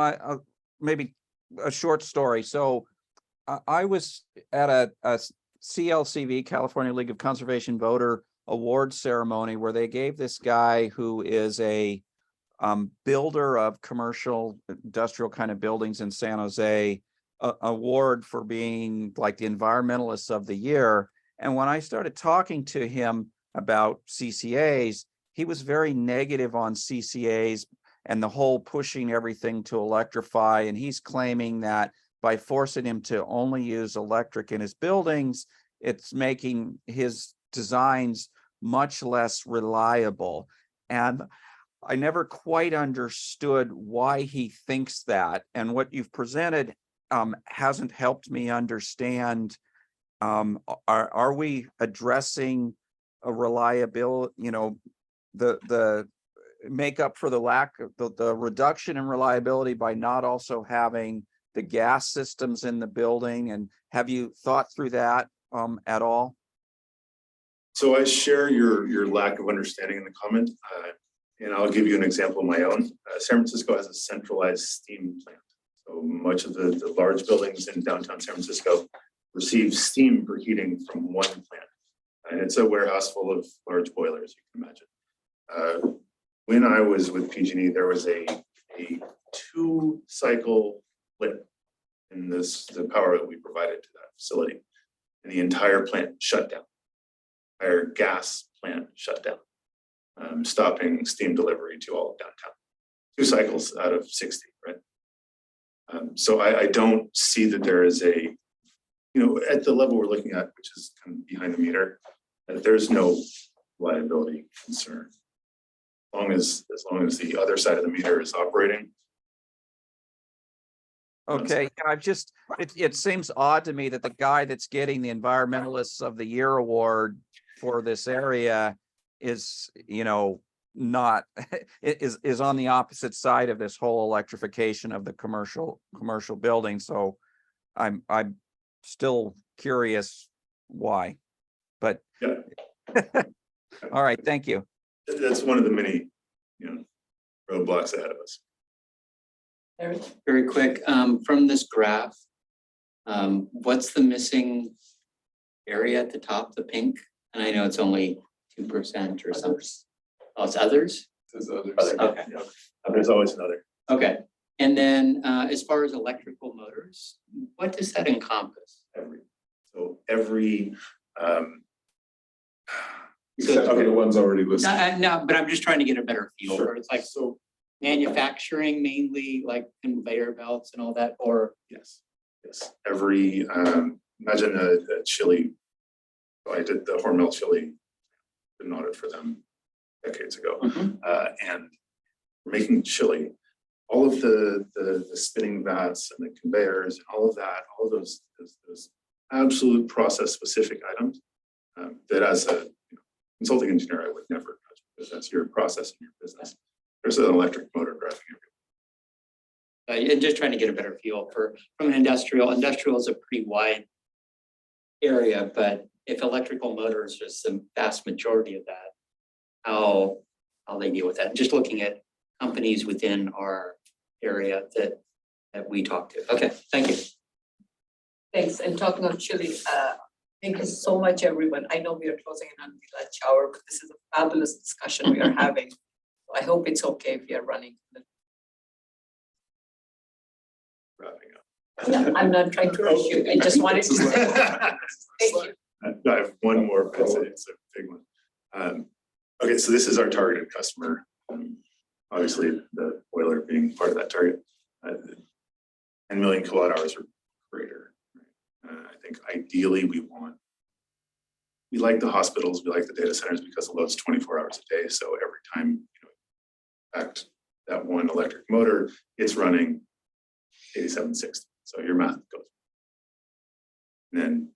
Speaker 8: maybe a short story. So I was at a CLCV, California League of Conservation Voter Award ceremony where they gave this guy who is a builder of commercial industrial kind of buildings in San Jose, award for being like the environmentalists of the year. And when I started talking to him about CCAs, he was very negative on CCAs and the whole pushing everything to electrify. And he's claiming that by forcing him to only use electric in his buildings, it's making his designs much less reliable. And I never quite understood why he thinks that. And what you've presented hasn't helped me understand, are we addressing a reliability, the make up for the lack of the reduction in reliability by not also having the gas systems in the building? And have you thought through that at all?
Speaker 12: So I share your lack of understanding in the comment, and I'll give you an example of my own. San Francisco has a centralized steam plant. So much of the large buildings in downtown San Francisco receive steam for heating from one plant. And it's a warehouse full of large boilers, you can imagine. When I was with PG&E, there was a 2-cycle blip in the power that we provided to that facility. And the entire plant shut down. Our gas plant shut down, stopping steam delivery to all of downtown. 2 cycles out of 60, right? So I don't see that there is a, at the level we're looking at, which is kind of behind the meter, that there's no liability concern. As long as the other side of the meter is operating.
Speaker 8: Okay, it seems odd to me that the guy that's getting the Environmentalists of the Year award for this area is, not is on the opposite side of this whole electrification of the commercial building. So I'm still curious why, but
Speaker 12: yeah.
Speaker 8: All right, thank you.
Speaker 12: That's one of the many, roadblocks ahead of us.
Speaker 1: Eric?
Speaker 5: Very quick, from this graph, what's the missing area at the top, the pink? And I know it's only 2% or something. Oh, it's others?
Speaker 3: There's others.
Speaker 5: Okay.
Speaker 12: Yeah. There's always another.
Speaker 5: Okay. And then as far as electrical motors, what does that encompass?
Speaker 12: Every
Speaker 3: Except for the ones already listed.
Speaker 5: No, but I'm just trying to get a better feel.
Speaker 12: Sure.
Speaker 5: Where it's like, so manufacturing mainly, like conveyor belts and all that, or?
Speaker 12: Yes. Every, imagine a chili. I did the Hormel chili, did an audit for them decades ago. And we're making chili. All of the spinning vats and the conveyors and all of that, all of those absolute process specific items that as a consulting engineer, I would never touch because that's your process in your business. There's an electric motor driving everywhere.
Speaker 5: And just trying to get a better feel from an industrial is a pretty wide area, but if electrical motors is the vast majority of that, how they deal with that? Just looking at companies within our area that we talk to. Okay, thank you.
Speaker 1: Thanks. And talking of chili, thank you so much, everyone. I know we are closing in on the lunch hour, but this is a fabulous discussion we are having. I hope it's okay if we are running.
Speaker 12: Wrapping up.
Speaker 1: Yeah, I'm not trying to rush you. I just wanted to say. Thank you.
Speaker 12: I have one more, but it's a big one. Okay, so this is our targeted customer. Obviously, the boiler being part of that target. 10 million kilowatt hours or greater. I think ideally we like the hospitals, we like the data centers because the load's 24 hours a day. So every time fact that one electric motor, it's running 8760. So your math goes. And then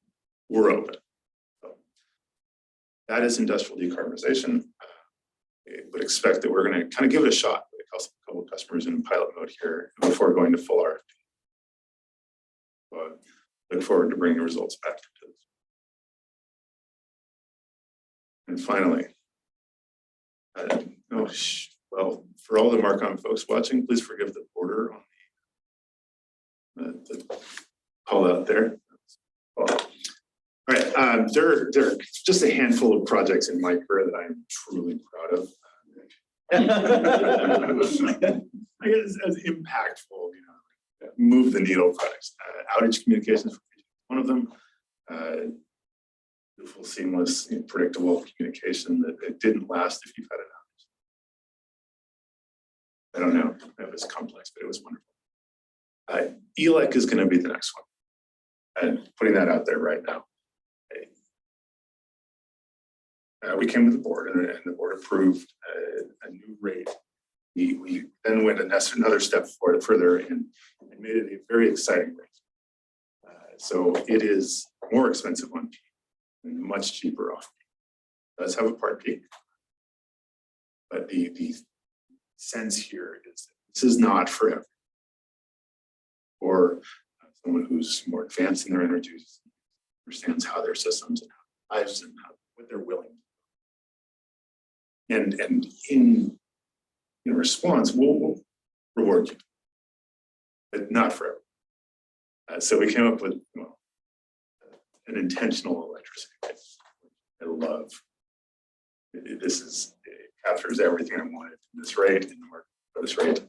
Speaker 12: we're open. So that is industrial decarbonization. I would expect that we're going to kind of give it a shot with a couple of customers in pilot mode here before going to full RFP. But look forward to bringing results back to this. And finally, well, for all the Marcom folks watching, please forgive the border on the call out there. Well, all right, there are just a handful of projects in my career that I'm truly proud of. I guess as impactful, move the needle products. Outage communications, one of them. Beautiful, seamless, predictable communication that it didn't last if you've had an outage. I don't know, it was complex, but it was wonderful. ELEC is going to be the next one. And putting that out there right now. We came to the board and the board approved a new rate. We then went another step further and made it a very exciting rate. So it is more expensive on peak and much cheaper off peak. It does have a part peak. But the sense here is that this is not for everyone. Or someone who's more advanced in their energy use, understands how their systems and how lives and what they're willing to do. And in response, we'll reward you, but not for everyone. So we came up with an intentional electricity. I love. It captures everything I wanted in this rate, in the market for this rate,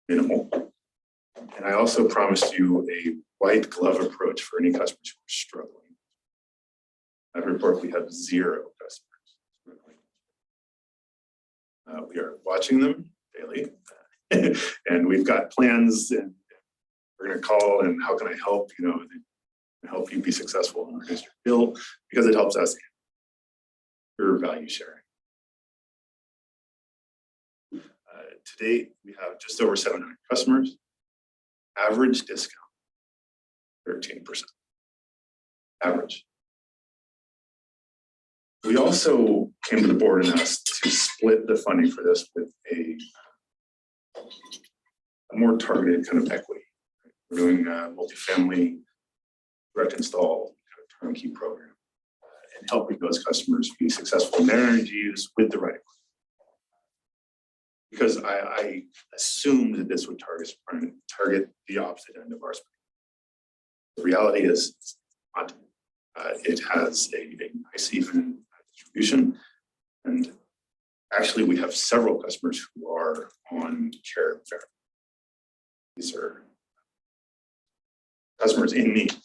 Speaker 12: minimal. And I also promised you a white glove approach for any customers who are struggling. I report we have 0 customers struggling. We are watching them daily, and we've got plans, and we're going to call and how can I help? Help you be successful and reduce your bill because it helps us. Your value sharing. To date, we have just over 700 customers. Average discount, 13%. Average. We also came to the board and asked to split the funding for this with a more targeted kind of equity. We're doing a multifamily direct install kind of turnkey program and helping those customers be successful in their energy use with the right equipment. Because I assumed that this would target the opposite end of our spectrum. The reality is it's not. It has a nice even distribution. And actually we have several customers who are on care fair. These are customers in need.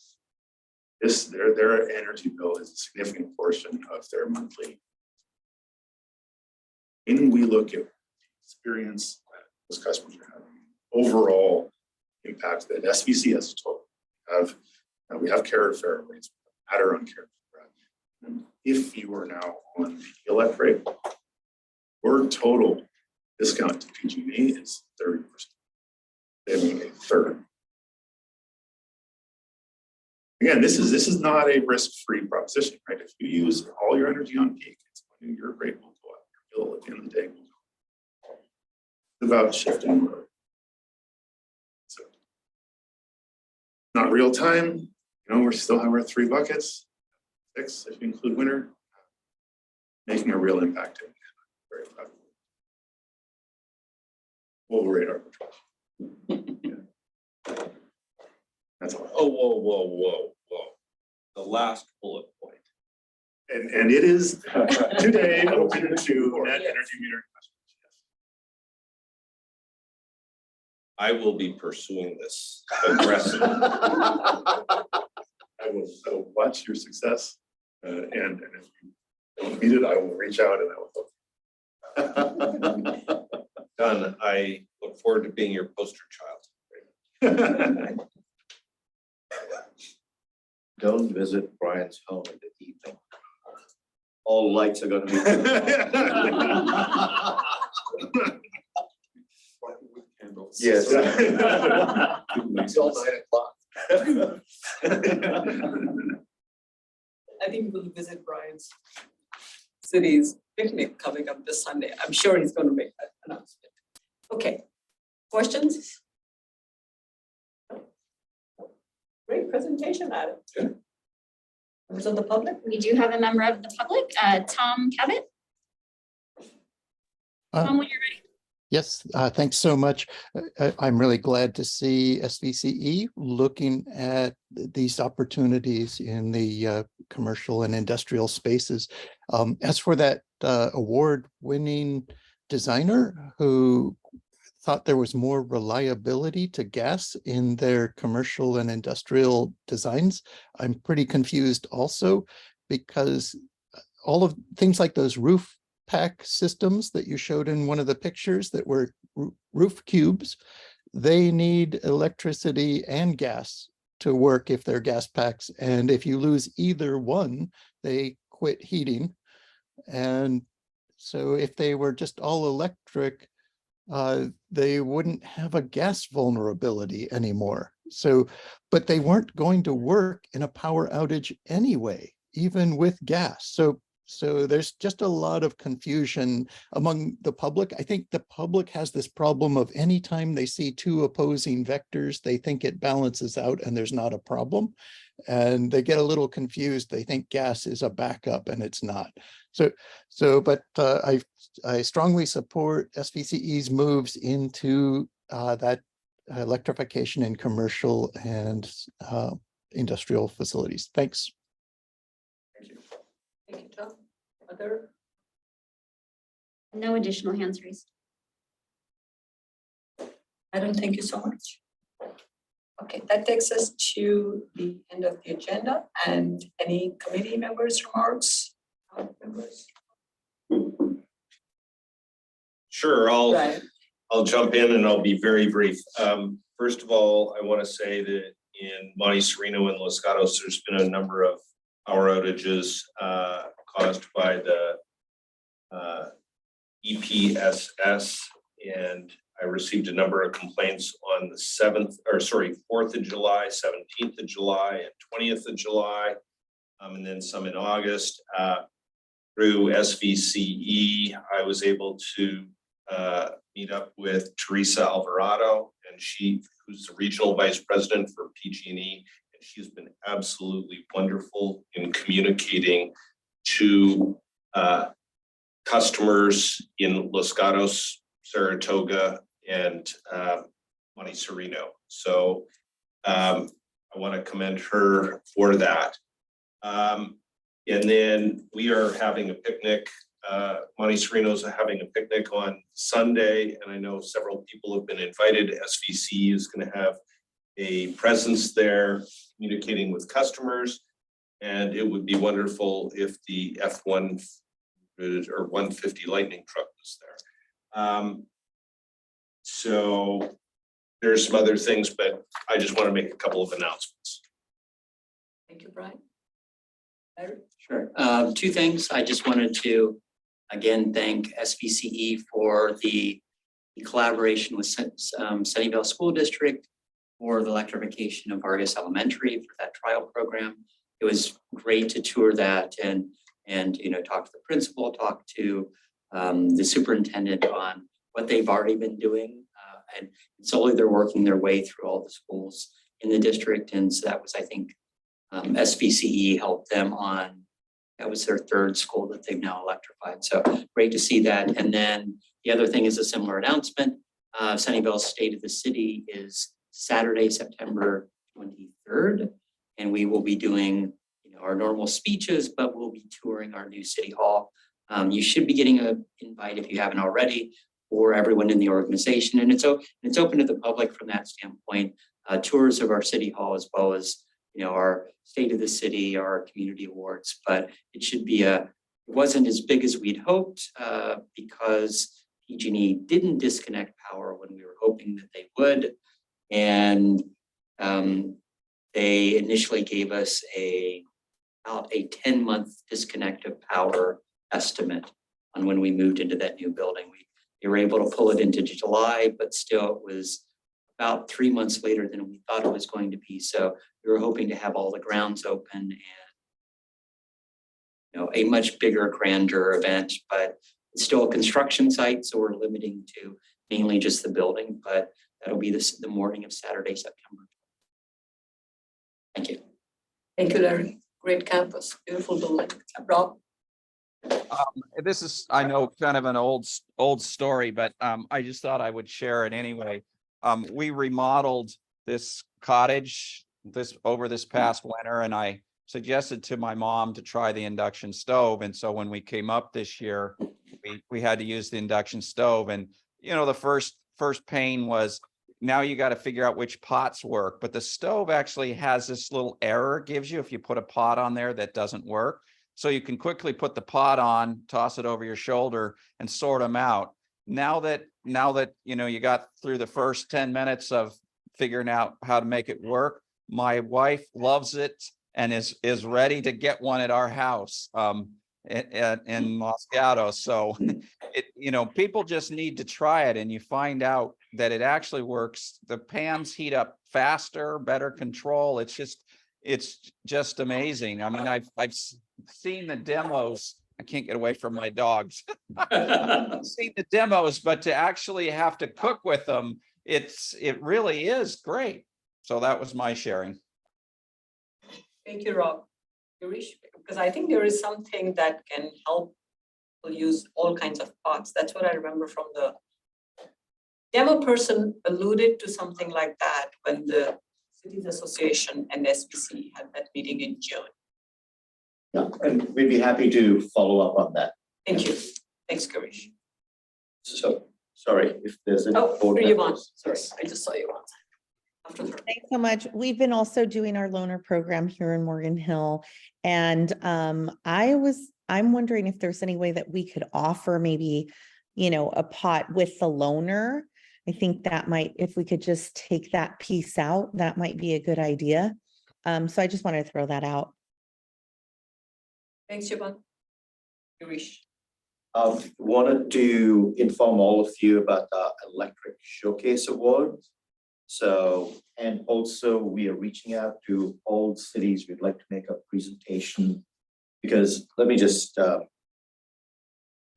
Speaker 12: Their energy bill is a significant portion of their monthly. When we look at experience that those customers are having, overall impact that SVCE has total. We have care fair rates, matter on care fair. And if you are now on the ELEC rate, your total discount to PG&E is 30%. Saving a third. Again, this is not a risk-free proposition, right? If you use all your energy on peak, your rate will go up. Your bill at the end of the day will go up. It's about shifting. So, not real time. You know, we still have our 3 buckets, 6 if you include winter. Making a real impact. Very proud. Over radar patrol. That's all.
Speaker 4: Oh, whoa. The last bullet point.
Speaker 12: And it is today open to net energy metering customers.
Speaker 4: I will be pursuing this aggressively.
Speaker 12: I will watch your success, and if you don't meet it, I will reach out and I will.
Speaker 4: Done. I look forward to being your poster child.
Speaker 6: Don't visit Brian's home in the evening. All lights are gonna be. Yes. It's all 9 o'clock.
Speaker 1: I think we'll visit Brian's city's picnic coming up this Sunday. I'm sure he's going to make that announcement. Okay, questions? Great presentation, Adam. Good. Members of the public?
Speaker 2: We do have a member of the public, Tom Cabot. Tom, when you're ready.
Speaker 11: Yes, thanks so much. I'm really glad to see SVCE looking at these opportunities in the commercial and industrial spaces. As for that award-winning designer who thought there was more reliability to gas in their commercial and industrial designs, I'm pretty confused also, because all of things like those roof pack systems that you showed in one of the pictures that were roof cubes, they need electricity and gas to work if they're gas packs. And if you lose either one, they quit heating. And so if they were just all electric, they wouldn't have a gas vulnerability anymore. So, but they weren't going to work in a power outage anyway, even with gas. So there's just a lot of confusion among the public. I think the public has this problem of anytime they see 2 opposing vectors, they think it balances out and there's not a problem. And they get a little confused. They think gas is a backup and it's not. But I strongly support SVCE's moves into that electrification in commercial and industrial facilities. Thanks.
Speaker 1: Thank you, Tom. Other?
Speaker 2: No additional hands raised.
Speaker 1: Adam, thank you so much. Okay, that takes us to the end of the agenda, and any committee members' remarks? Members?
Speaker 4: Sure,
Speaker 1: Right.
Speaker 4: I'll jump in and I'll be very brief. First of all, I want to say that in Monte Sereno and Los Gatos, there's been a number of power outages caused by the EPSS, and I received a number of complaints on the 4th of July, 17th of July, and 20th of July, and then some in August. Through SVCE, I was able to meet up with Teresa Alvarado, and who's the regional vice president for PG&E, and she's been absolutely wonderful in communicating to customers in Los Gatos, Saratoga, and Monte Sereno. So I want to commend her for that. And then we are having a picnic. Monte Sereno's having a picnic on Sunday, and I know several people have been invited. SVC is going to have a presence there communicating with customers, and it would be wonderful if the F-1 or 150 Lightning truck was there. So there's some other things, but I just want to make a couple of announcements.
Speaker 1: Thank you, Brian.
Speaker 5: Sure. 2 things. I just wanted to, again, thank SVCE for the the collaboration with Sunnyvale School District for the electrification of Vargas Elementary for that trial program. It was great to tour that and talk to the principal, talk to the superintendent on what they've already been doing. And slowly they're working their way through all the schools in the district. And so that was, I think, SVCE helped them on, that was their third school that they've now electrified. So great to see that. And then the other thing is a similar announcement. Sunnyvale's State of the City is Saturday, September 23rd. And we will be doing our normal speeches, but we'll be touring our new city hall. You should be getting an invite if you haven't already, for everyone in the organization. And it's open to the public from that standpoint. Tours of our city hall, as well as our State of the City, our community awards. But it should be it wasn't as big as we'd hoped because PG&E didn't disconnect power when we were hoping that they would. And they initially gave us about a 10-month disconnect of power estimate on when we moved into that new building. They were able to pull it into July, but still it was about 3 months later than we thought it was going to be. So we were hoping to have all the grounds open and a much bigger, grander event, but it's still a construction site, so we're limiting to mainly just the building, but that'll be the morning of Saturday, September. Thank you.
Speaker 1: Thank you, Larry. Great campus, beautiful building. Rob?
Speaker 8: This is, I know, kind of an old story, but I just thought I would share it anyway. We remodeled this cottage over this past winter, and I suggested to my mom to try the induction stove. And so when we came up this year, we had to use the induction stove. And the first pain was, now you got to figure out which pots work. But the stove actually has this little error it gives you if you put a pot on there that doesn't work. So you can quickly put the pot on, toss it over your shoulder, and sort them out. Now that you got through the first 10 minutes of figuring out how to make it work, my wife loves it and is ready to get one at our house in Los Gatos. So people just need to try it, and you find out that it actually works. The pans heat up faster, better control. It's just amazing. I mean, I've seen the demos. I can't get away from my dogs. I've seen the demos, but to actually have to cook with them, it really is great. So that was my sharing.
Speaker 1: Thank you, Rob. Girish, because I think there is something that can help people use all kinds of pots. That's what I remember from the demo person alluded to something like that when the Cities Association and SVCE had that meeting in June.
Speaker 6: Yeah, and we'd be happy to follow up on that.
Speaker 1: Thank you. Thanks, Girish.
Speaker 6: So, sorry if there's any.
Speaker 1: Yvonne, sorry, I just saw you on. After her.
Speaker 7: Thanks so much. We've been also doing our loaner program here in Morgan Hill. And I'm wondering if there's any way that we could offer maybe, a pot with the loaner. I think that might, if we could just take that piece out, that might be a good idea. So I just wanted to throw that out.
Speaker 1: Thanks, Yvonne. Girish.
Speaker 6: Wanted to inform all of you about the Electric Showcase Awards. So, and also we are reaching out to all cities. We'd like to make a presentation because let me just, there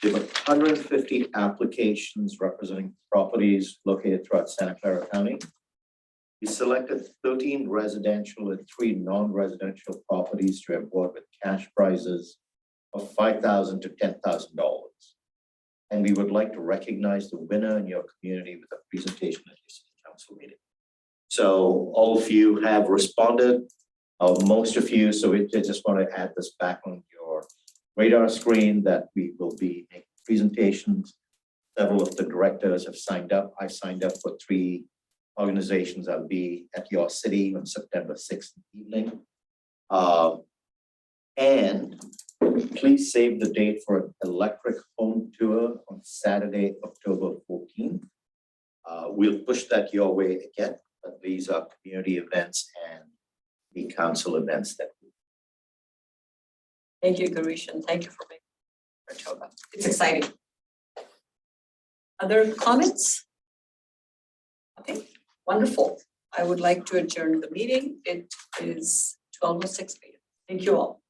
Speaker 6: were 150 applications representing properties located throughout Santa Clara County. We selected 13 residential and 3 non-residential properties to award with cash prizes of $5,000 to $10,000. And we would like to recognize the winner in your community with a presentation at your city council meeting. So all of you have responded, most of you, so I just want to add this back on your radar screen that we will be making presentations. Several of the directors have signed up. I signed up for 3 organizations. I'll be at your city on September 6th evening. And please save the date for an electric home tour on Saturday, October 14th. We'll push that your way again, but these are community events and the council events that we.
Speaker 1: Thank you, Girish, and thank you for making October. It's exciting. Other comments? Okay, wonderful. I would like to adjourn the meeting. It is 12:06 p.m. Thank you all.